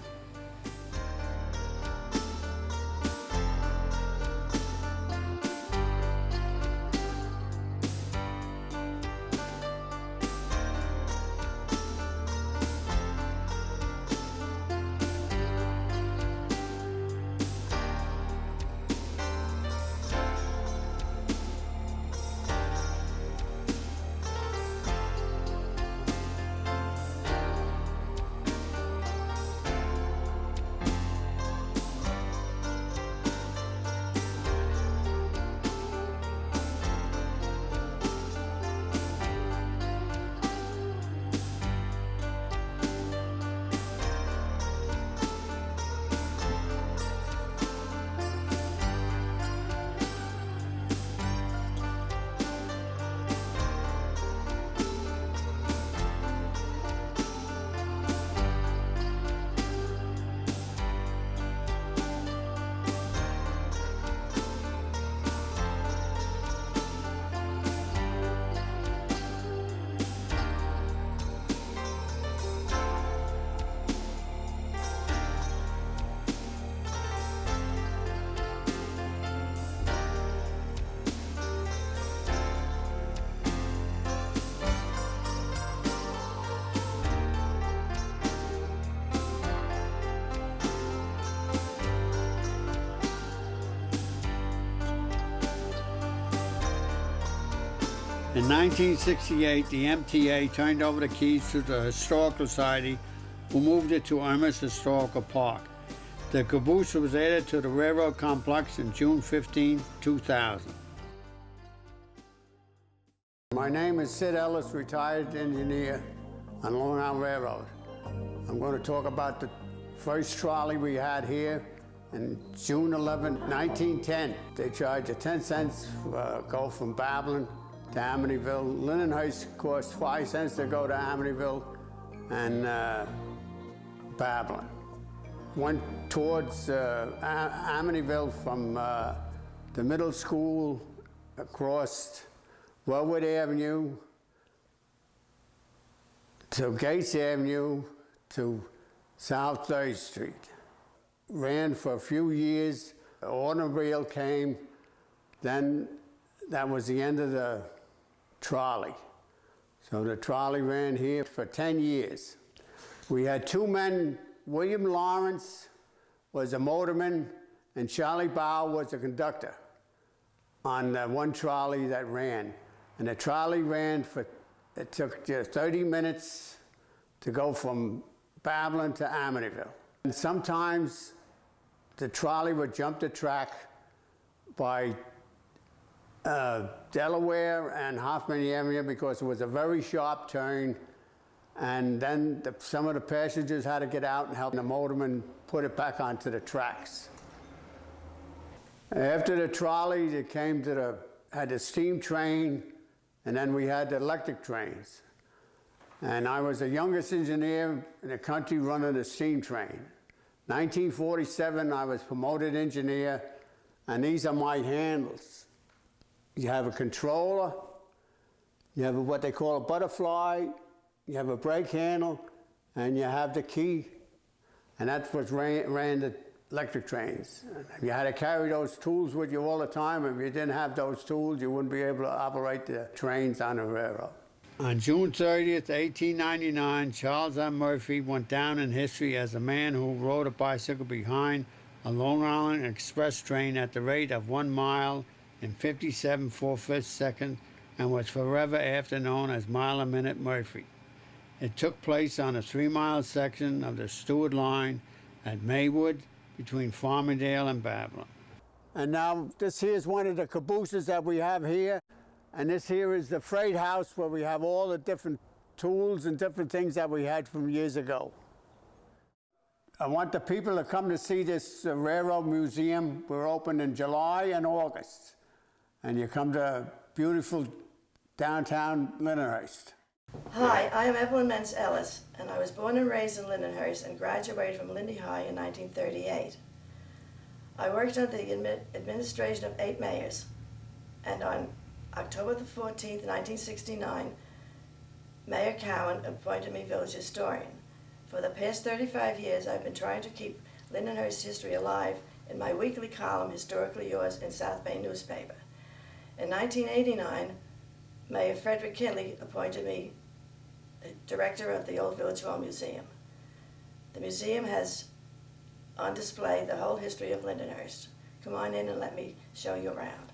D: In 1968, the MTA turned over the keys to the Historical Society, who moved it to Irma's Historical Park. The caboose was added to the railroad complex in June 15, 2000. My name is Sid Ellis, retired engineer on Long Island Railroad. I'm going to talk about the first trolley we had here in June 11, 1910. They charged 10 cents to go from Babylon to Amityville. Lindenhurst cost 5 cents to go to Amityville and Babylon. Went towards Amityville from the middle school across Wellwood Avenue to Gates Avenue to South 3rd Street. Ran for a few years. The automobile came, then that was the end of the trolley. So the trolley ran here for 10 years. We had 2 men. William Lawrence was a motorman and Charlie Bow was a conductor on one trolley that ran. And the trolley ran for, it took just 30 minutes to go from Babylon to Amityville. And sometimes the trolley would jump the track by Delaware and Hoffman Avenue because it was a very sharp turn, and then some of the passengers had to get out and help the motorman put it back onto the tracks. After the trolley, it came to had the steam train, and then we had the electric trains. And I was the youngest engineer in the country running the steam train. 1947, I was promoted engineer, and these are my handles. You have a controller, you have what they call a butterfly, you have a brake handle, and you have the key. And that's what ran the electric trains. You had to carry those tools with you all the time. If you didn't have those tools, you wouldn't be able to operate the trains on the railroad. On June 30th, 1899, Charles M. Murphy went down in history as a man who rode a bicycle behind a Long Island Express train at the rate of 1 mile in 57 4/5 seconds and was forever after known as Mile a Minute Murphy. It took place on a 3-mile section of the Stewart Line at Maywood between Farmingdale and Babylon. And now this here is one of the cabooses that we have here. And this here is the freight house where we have all the different tools and different things that we had from years ago. I want the people to come to see this railroad museum. We're open in July and August. And you come to beautiful downtown Lindenhurst.
E: Hi, I am Evelyn Mentz Ellis, and I was born and raised in Lindenhurst and graduated from Lindy High in 1938. I worked under the administration of 8 mayors, and on October the 14th, 1969, Mayor Cowan appointed me village historian. For the past 35 years, I've been trying to keep Lindenhurst history alive in my weekly column, Historically Yours, in South Bay newspaper. In 1989, Mayor Frederick Kinley appointed me director of the Old Village Hall Museum. The museum has on display the whole history of Lindenhurst. Come on in and let me show you around.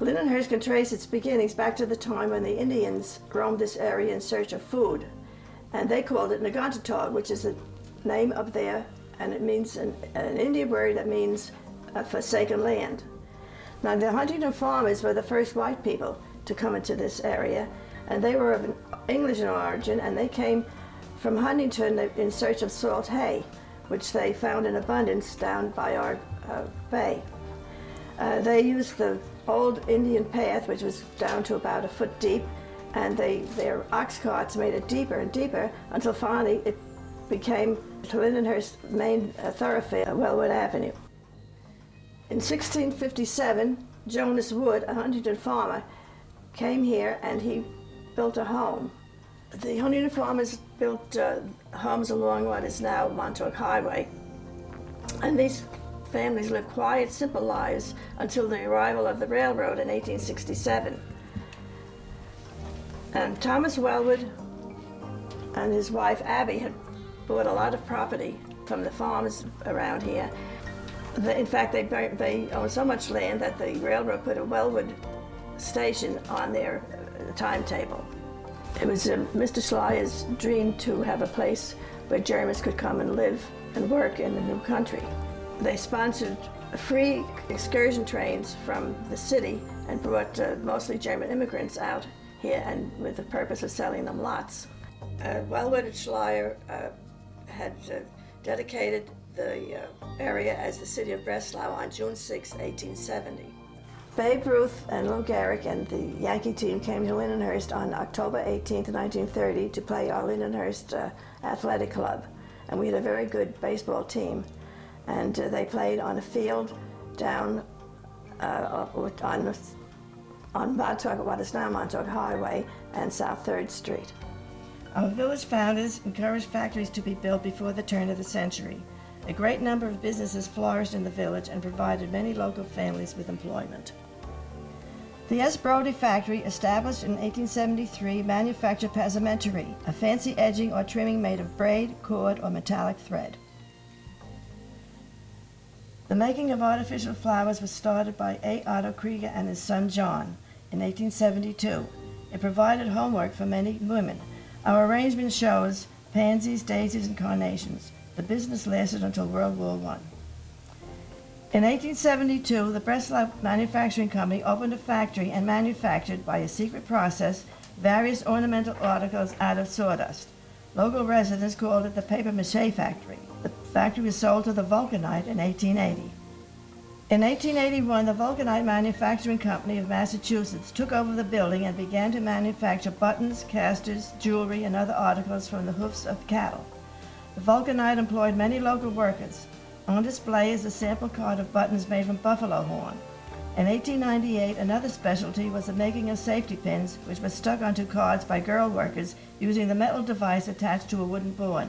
E: Lindenhurst can trace its beginnings back to the time when the Indians roamed this area in search of food. And they called it Nagantatog, which is the name up there, and it means an Indian word that means forsaken land. Now, the Huntington farmers were the first white people to come into this area, and they were of English in origin, and they came from Huntington in search of salt hay, which they found in abundance down by our bay. They used the old Indian path, which was down to about 1 foot deep, and their ox carts made it deeper and deeper until finally it became Lindenhurst's main thoroughfare, Wellwood Avenue. In 1657, Jonas Wood, a Huntington farmer, came here and he built a home. The Huntington farmers built homes along what is now Montauk Highway, and these families lived quiet, simple lives until the arrival of the railroad in 1867. And Thomas Wellwood and his wife Abby had bought a lot of property from the farmers around here. In fact, they owned so much land that the railroad put a Wellwood station on their timetable. It was Mr. Schleier's dream to have a place where Germans could come and live and work in the new country. They sponsored free excursion trains from the city and brought mostly German immigrants out here, and with the purpose of selling them lots. Wellwood and Schleier had dedicated the area as the city of Breslau on June 6, 1870. Babe Ruth and Lou Gehrig and the Yankee team came to Lindenhurst on October 18, 1930 to play our Lindenhurst Athletic Club, and we had a very good baseball team. And they played on a field down on Montauk, what is now Montauk Highway, and South 3rd Street. Our village founders encouraged factories to be built before the turn of the century. A great number of businesses flourished in the village and provided many local families with employment. The S. Brody factory, established in 1873, manufactured passementerie, a fancy edging or trimming made of braid, cord, or metallic thread. The making of artificial flowers was started by A. Otto Krieger and his son John in 1872. It provided homework for many women. Our arrangement shows pansies, daisies, and carnations. The business lasted until World War I. In 1872, the Breslau Manufacturing Company opened a factory and manufactured, by a secret process, various ornamental articles out of sawdust. Local residents called it the papier-mâché factory. The factory was sold to the Vulcanite in 1880. In 1881, the Vulcanite Manufacturing Company of Massachusetts took over the building and began to manufacture buttons, casters, jewelry, and other articles from the hoofs of cattle. The Vulcanite employed many local workers. On display is a sample card of buttons made from buffalo horn. In 1898, another specialty was the making of safety pins, which were stuck onto cards by girl workers using the metal device attached to a wooden board.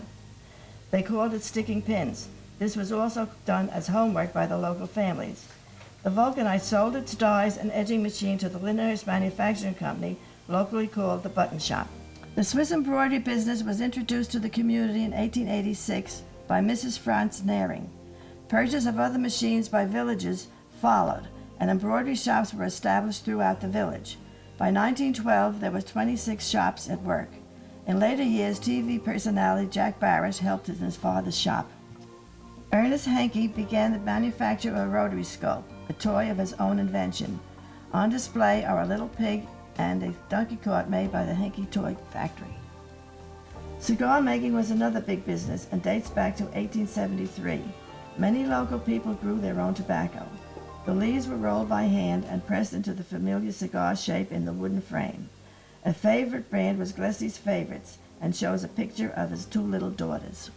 E: They called it sticking pins. This was also done as homework by the local families. The Vulcanite sold its dyes and edging machine to the Lindenhurst Manufacturing Company, locally called the Button Shop. The Swiss embroidery business was introduced to the community in 1886 by Mrs. Franz Naring. Purchase of other machines by villagers followed, and embroidery shops were established throughout the village. By 1912, there were 26 shops at work. In later years, TV personality Jack Barish helped in his father's shop. Ernest Hankey began the manufacture of a rotary scope, a toy of his own invention. On display are a little pig and a donkey cart made by the Hankey Toy Factory. Cigar making was another big business and dates back to 1873. Many local people grew their own tobacco. The leaves were rolled by hand and pressed into the familiar cigar shape in the wooden frame. A favorite brand was Glessy's Favorites and shows a picture of his two little daughters.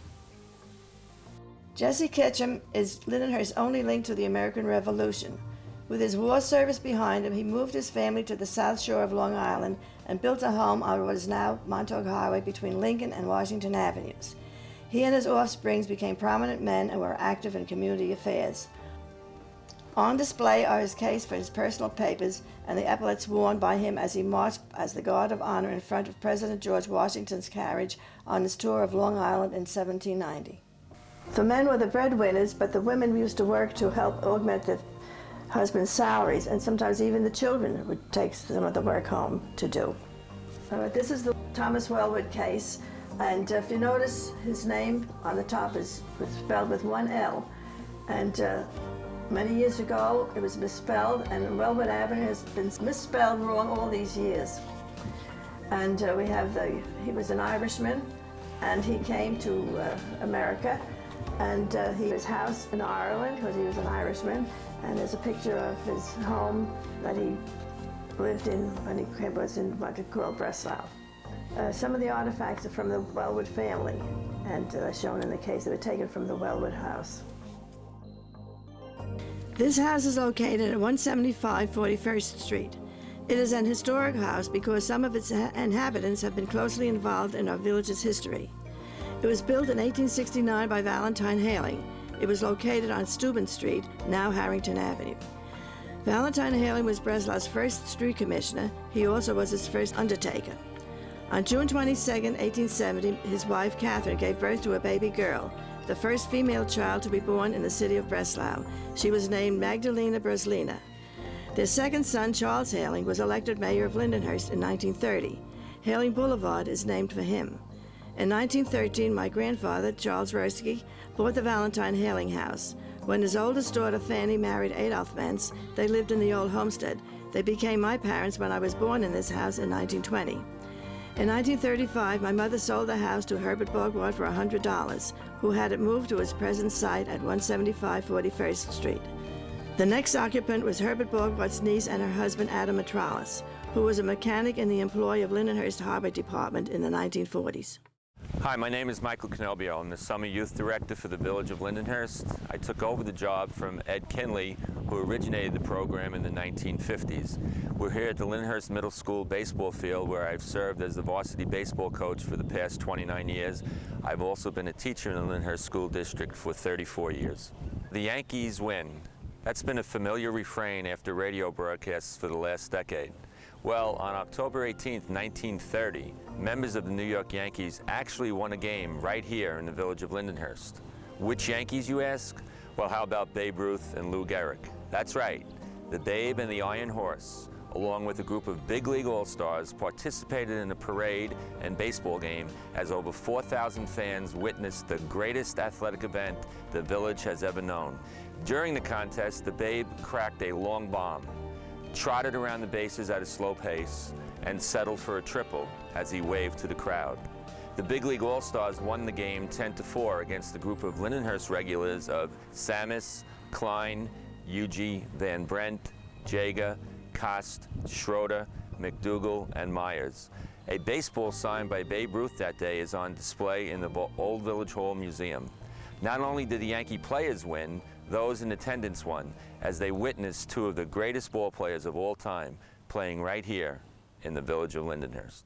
E: Jesse Ketchum is Lindenhurst's only link to the American Revolution. With his war service behind him, he moved his family to the south shore of Long Island and built a home on what is now Montauk Highway between Lincoln and Washington Avenues. He and his offsprings became prominent men and were active in community affairs. On display are his case for his personal papers and the epaulets worn by him as he marched as the guard of honor in front of President George Washington's carriage on his tour of Long Island in 1790. The men were the breadwinners, but the women used to work to help augment the husband's salaries, and sometimes even the children would take some of the work home to do. This is the Thomas Wellwood case, and if you notice, his name on the top is spelled with one L, and many years ago it was misspelled, and Wellwood Avenue has been misspelled wrong all these years. And we have he was an Irishman, and he came to America, and his house in Ireland, because he was an Irishman, and there's a picture of his home that he lived in when he was in what they call Breslau. Some of the artifacts are from the Wellwood family, and shown in the case. They were taken from the Wellwood house. This house is located at 175 41st Street. It is an historic house because some of its inhabitants have been closely involved in our village's history. It was built in 1869 by Valentine Haling. It was located on Steuben Street, now Harrington Avenue. Valentine Haling was Breslau's first street commissioner. He also was his first undertaker. On June 22, 1870, his wife Catherine gave birth to a baby girl, the first female child to be born in the city of Breslau. She was named Magdalena Breslina. Their second son, Charles Haling, was elected mayor of Lindenhurst in 1930. Haling Boulevard is named for him. In 1913, my grandfather, Charles Roeske, bought the Valentine Haling house. When his oldest daughter, Fanny, married Adolf Mentz, they lived in the old homestead. They became my parents when I was born in this house in 1920. In 1935, my mother sold the house to Herbert Borgward for $100, who had it moved to its present site at 175 41st Street. The next occupant was Herbert Borgward's niece and her husband, Adam Matralis, who was a mechanic in the employ of Lindenhurst Harbor Department in the 1940s.
F: Hi, my name is Michael Canobio. I'm the Summer Youth Director for the Village of Lindenhurst. I took over the job from Ed Kinley, who originated the program in the 1950s. We're here at the Lindenhurst Middle School baseball field, where I've served as the varsity baseball coach for the past 29 years. I've also been a teacher in the Lindenhurst School District for 34 years. The Yankees win. That's been a familiar refrain after radio broadcasts for the last decade. Well, on October 18th, 1930, members of the New York Yankees actually won a game right here in the village of Lindenhurst. Which Yankees, you ask? Well, how about Babe Ruth and Lou Gehrig? That's right. The Babe and the Iron Horse, along with a group of big league all-stars, participated in a parade and baseball game as over 4,000 fans witnessed the greatest athletic event the village has ever known. During the contest, the Babe cracked a long bomb, trotted around the bases at a slow pace, and settled for a triple as he waved to the crowd. The Big League All-Stars won the game 10-4 against the group of Lindenhurst regulars of Samus, Klein, Yuji, Van Brent, Jager, Kost, Schroeder, McDougal, and Myers. A baseball signed by Babe Ruth that day is on display in the Old Village Hall Museum. Not only did the Yankee players win, those in attendance won, as they witnessed two of the greatest ball players of all time playing right here in the village of Lindenhurst.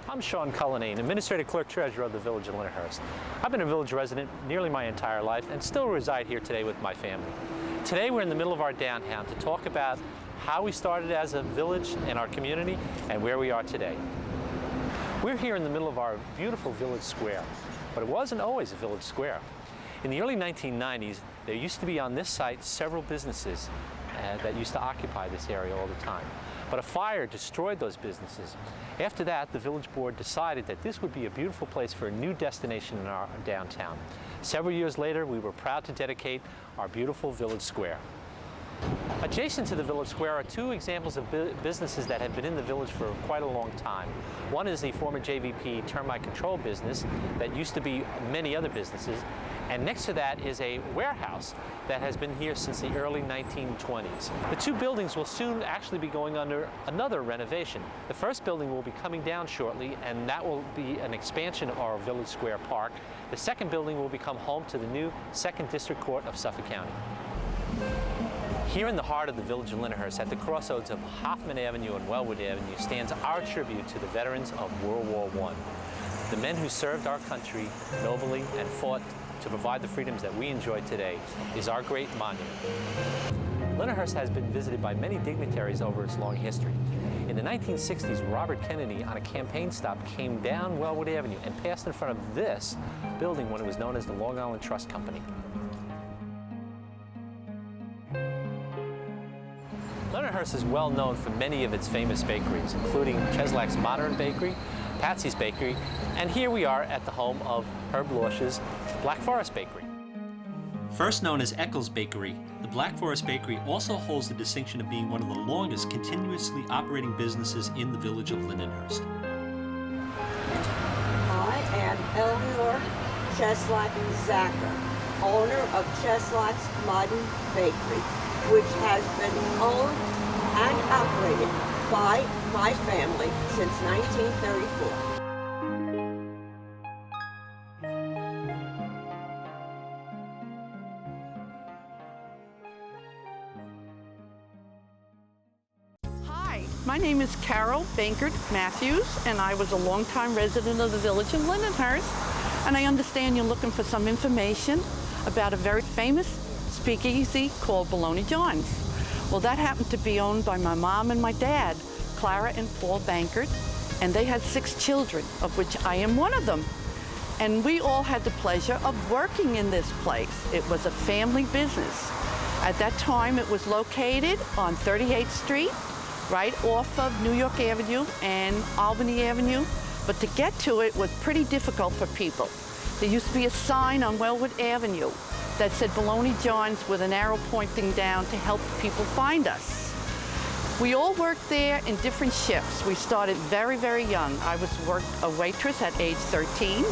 G: I'm Sean Cullinane, Administrative Clerk Treasurer of the village of Lindenhurst. I've been a village resident nearly my entire life and still reside here today with my family. Today we're in the middle of our downtown to talk about how we started as a village in our community and where we are today. We're here in the middle of our beautiful village square, but it wasn't always a village square. In the early 1990s, there used to be on this site several businesses that used to occupy this area all the time. But a fire destroyed those businesses. After that, the village board decided that this would be a beautiful place for a new destination in our downtown. Several years later, we were proud to dedicate our beautiful village square. Adjacent to the village square are two examples of businesses that have been in the village for quite a long time. One is the former JVP termite control business that used to be many other businesses, and next to that is a warehouse that has been here since the early 1920s. The two buildings will soon actually be going under another renovation. The first building will be coming down shortly, and that will be an expansion of our Village Square Park. The second building will become home to the new 2nd District Court of Suffolk County. Here in the heart of the village of Lindenhurst, at the crossroads of Hoffman Avenue and Wellwood Avenue, stands our tribute to the veterans of World War I. The men who served our country nobly and fought to provide the freedoms that we enjoy today is our great monument. Lindenhurst has been visited by many dignitaries over its long history. In the 1960s, Robert Kennedy, on a campaign stop, came down Wellwood Avenue and passed in front of this building when it was known as the Long Island Trust Company. Lindenhurst is well known for many of its famous bakeries, including Cheslak's Modern Bakery, Patsy's Bakery, and here we are at the home of Herb Losch's Black Forest Bakery.
W: First known as Eccles Bakery, the Black Forest Bakery also holds the distinction of being one of the longest continuously operating businesses in the village of Lindenhurst.
X: I am Eleanor Cheslak Zacher, owner of Cheslak's Modern Bakery, which has been owned and operated by my family since 1934.
Y: Hi, my name is Carol Bankert Matthews, and I was a longtime resident of the village of Lindenhurst. And I understand you're looking for some information about a very famous speakeasy called Bologna John's. Well, that happened to be owned by my mom and my dad, Clara and Paul Bankert, and they had 6 children, of which I am one of them. And we all had the pleasure of working in this place. It was a family business. At that time, it was located on 38th Street, right off of New York Avenue and Albany Avenue, but to get to it was pretty difficult for people. There used to be a sign on Wellwood Avenue that said Bologna John's with an arrow pointing down to help people find us. We all worked there in different shifts. We started very, very young. I worked a waitress at age 13.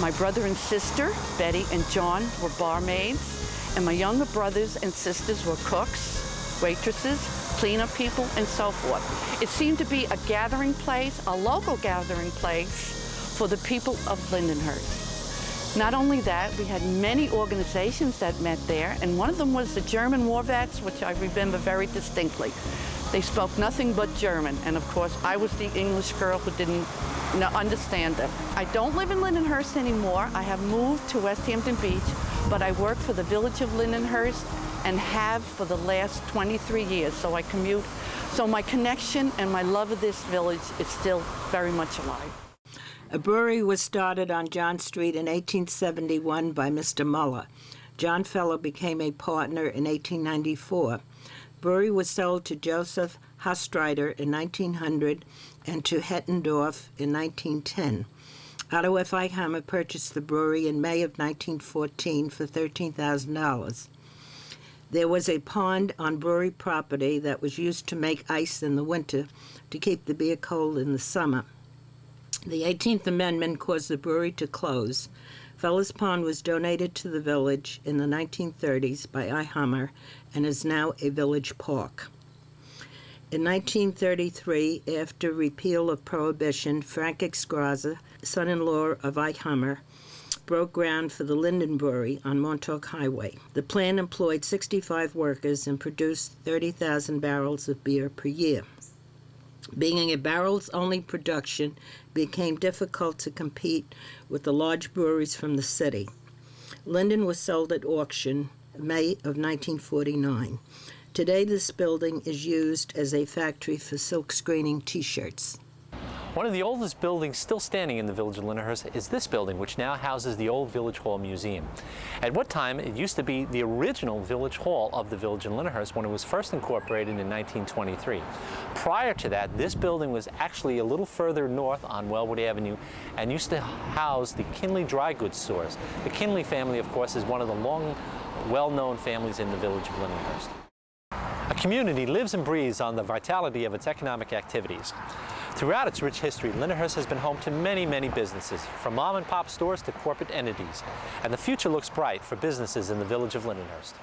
Y: My brother and sister, Betty and John, were barmaids, and my younger brothers and sisters were cooks, waitresses, cleanup people, and so forth. It seemed to be a gathering place, a local gathering place, for the people of Lindenhurst. Not only that, we had many organizations that met there, and one of them was the German war vets, which I remember very distinctly. They spoke nothing but German, and of course, I was the English girl who didn't understand them. I don't live in Lindenhurst anymore. I have moved to West Hampton Beach, but I work for the Village of Lindenhurst and have for the last 23 years, so I commute. So my connection and my love of this village is still very much alive.
R: A brewery was started on John Street in 1871 by Mr. Muller. John Feller became a partner in 1894. Brewery was sold to Joseph Hastreiter in 1900 and to Hettendorf in 1910. Otto F. Eichhammer purchased the brewery in May of 1914 for $13,000. There was a pond on brewery property that was used to make ice in the winter to keep the beer cold in the summer. The 18th Amendment caused the brewery to close. Feller's Pond was donated to the village in the 1930s by Eichhammer and is now a village park. In 1933, after repeal of Prohibition, Frank Exgraza, son-in-law of Eichhammer, broke ground for the Linden Brewery on Montauk Highway. The plant employed 65 workers and produced 30,000 barrels of beer per year. Being a barrels-only production, it became difficult to compete with the large breweries from the city. Linden was sold at auction May of 1949. Today, this building is used as a factory for silk screening T-shirts.
G: One of the oldest buildings still standing in the village of Lindenhurst is this building, which now houses the old Village Hall Museum. At one time, it used to be the original Village Hall of the village of Lindenhurst when it was first incorporated in 1923. Prior to that, this building was actually a little further north on Wellwood Avenue and used to house the Kinley dry goods stores. The Kinley family, of course, is one of the long, well-known families in the village of Lindenhurst. A community lives and breathes on the vitality of its economic activities. Throughout its rich history, Lindenhurst has been home to many, many businesses, from mom-and-pop stores to corporate entities, and the future looks bright for businesses in the village of Lindenhurst.